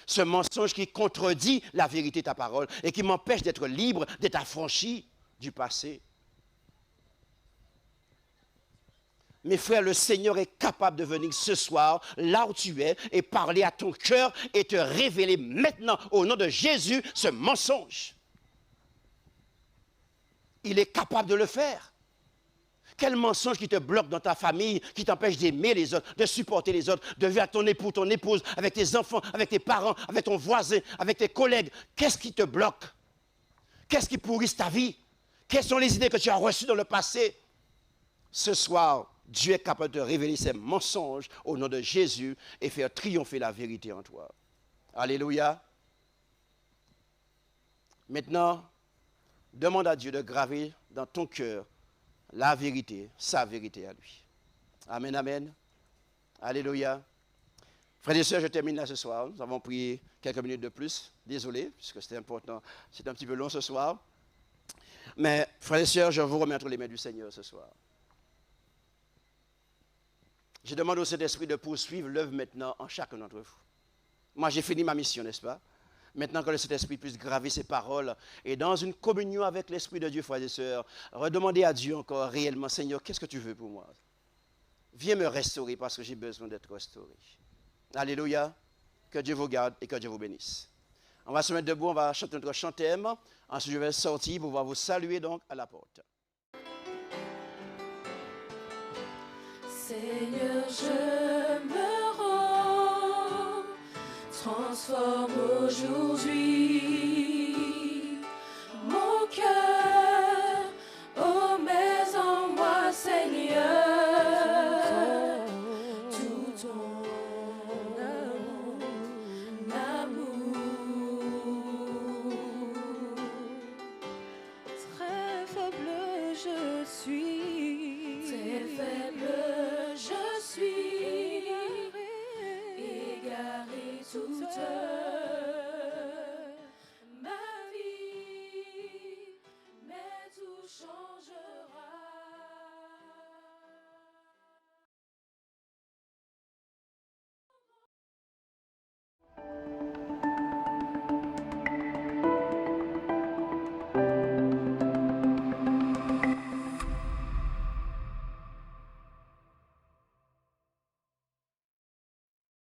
Ce mensonge qui contredit la vérité de ta parole et qui m'empêche d'être libre, d'être affranchi du passé. Mes frères, le Seigneur est capable de venir ce soir, là où tu es, et parler à ton cœur et te révéler maintenant, au nom de Jésus, ce mensonge. Il est capable de le faire. Quel mensonge qui te bloque dans ta famille, qui t'empêche d'aimer les autres, de supporter les autres, de vivre avec ton époux, ton épouse, avec tes enfants, avec tes parents, avec ton voisin, avec tes collègues. Qu'est-ce qui te bloque? Qu'est-ce qui pourrisse ta vie? Quelles sont les idées que tu as reçues dans le passé? Ce soir, Dieu est capable de révéler ces mensonges au nom de Jésus et faire triompher la vérité en toi. Alléluia. Maintenant, demande à Dieu de graver dans ton cœur la vérité, sa vérité à lui. Amen, amen. Alléluia. Frères et sœurs, je termine là ce soir. Nous avons pris quelques minutes de plus. Désolé, puisque c'était important. C'est un petit peu long ce soir. Mais, frères et sœurs, je vous remets entre les mains du Seigneur ce soir. Je demande au Saint-Esprit de poursuivre l'œuvre maintenant en chacun d'entre vous. Moi, j'ai fini ma mission, n'est-ce pas? Maintenant que le Saint-Esprit puisse graver ses paroles et dans une communion avec l'Esprit de Dieu, frères et sœurs, redemander à Dieu encore réellement, Seigneur, qu'est-ce que tu veux pour moi? Viens me restaurer parce que j'ai besoin d'être restauré. Alléluia. Que Dieu vous garde et que Dieu vous bénisse. On va se mettre debout, on va chanter notre chantème. Ensuite, je vais sortir pour pouvoir vous saluer donc à la porte. Seigneur, je me rends, transforme aujourd'hui.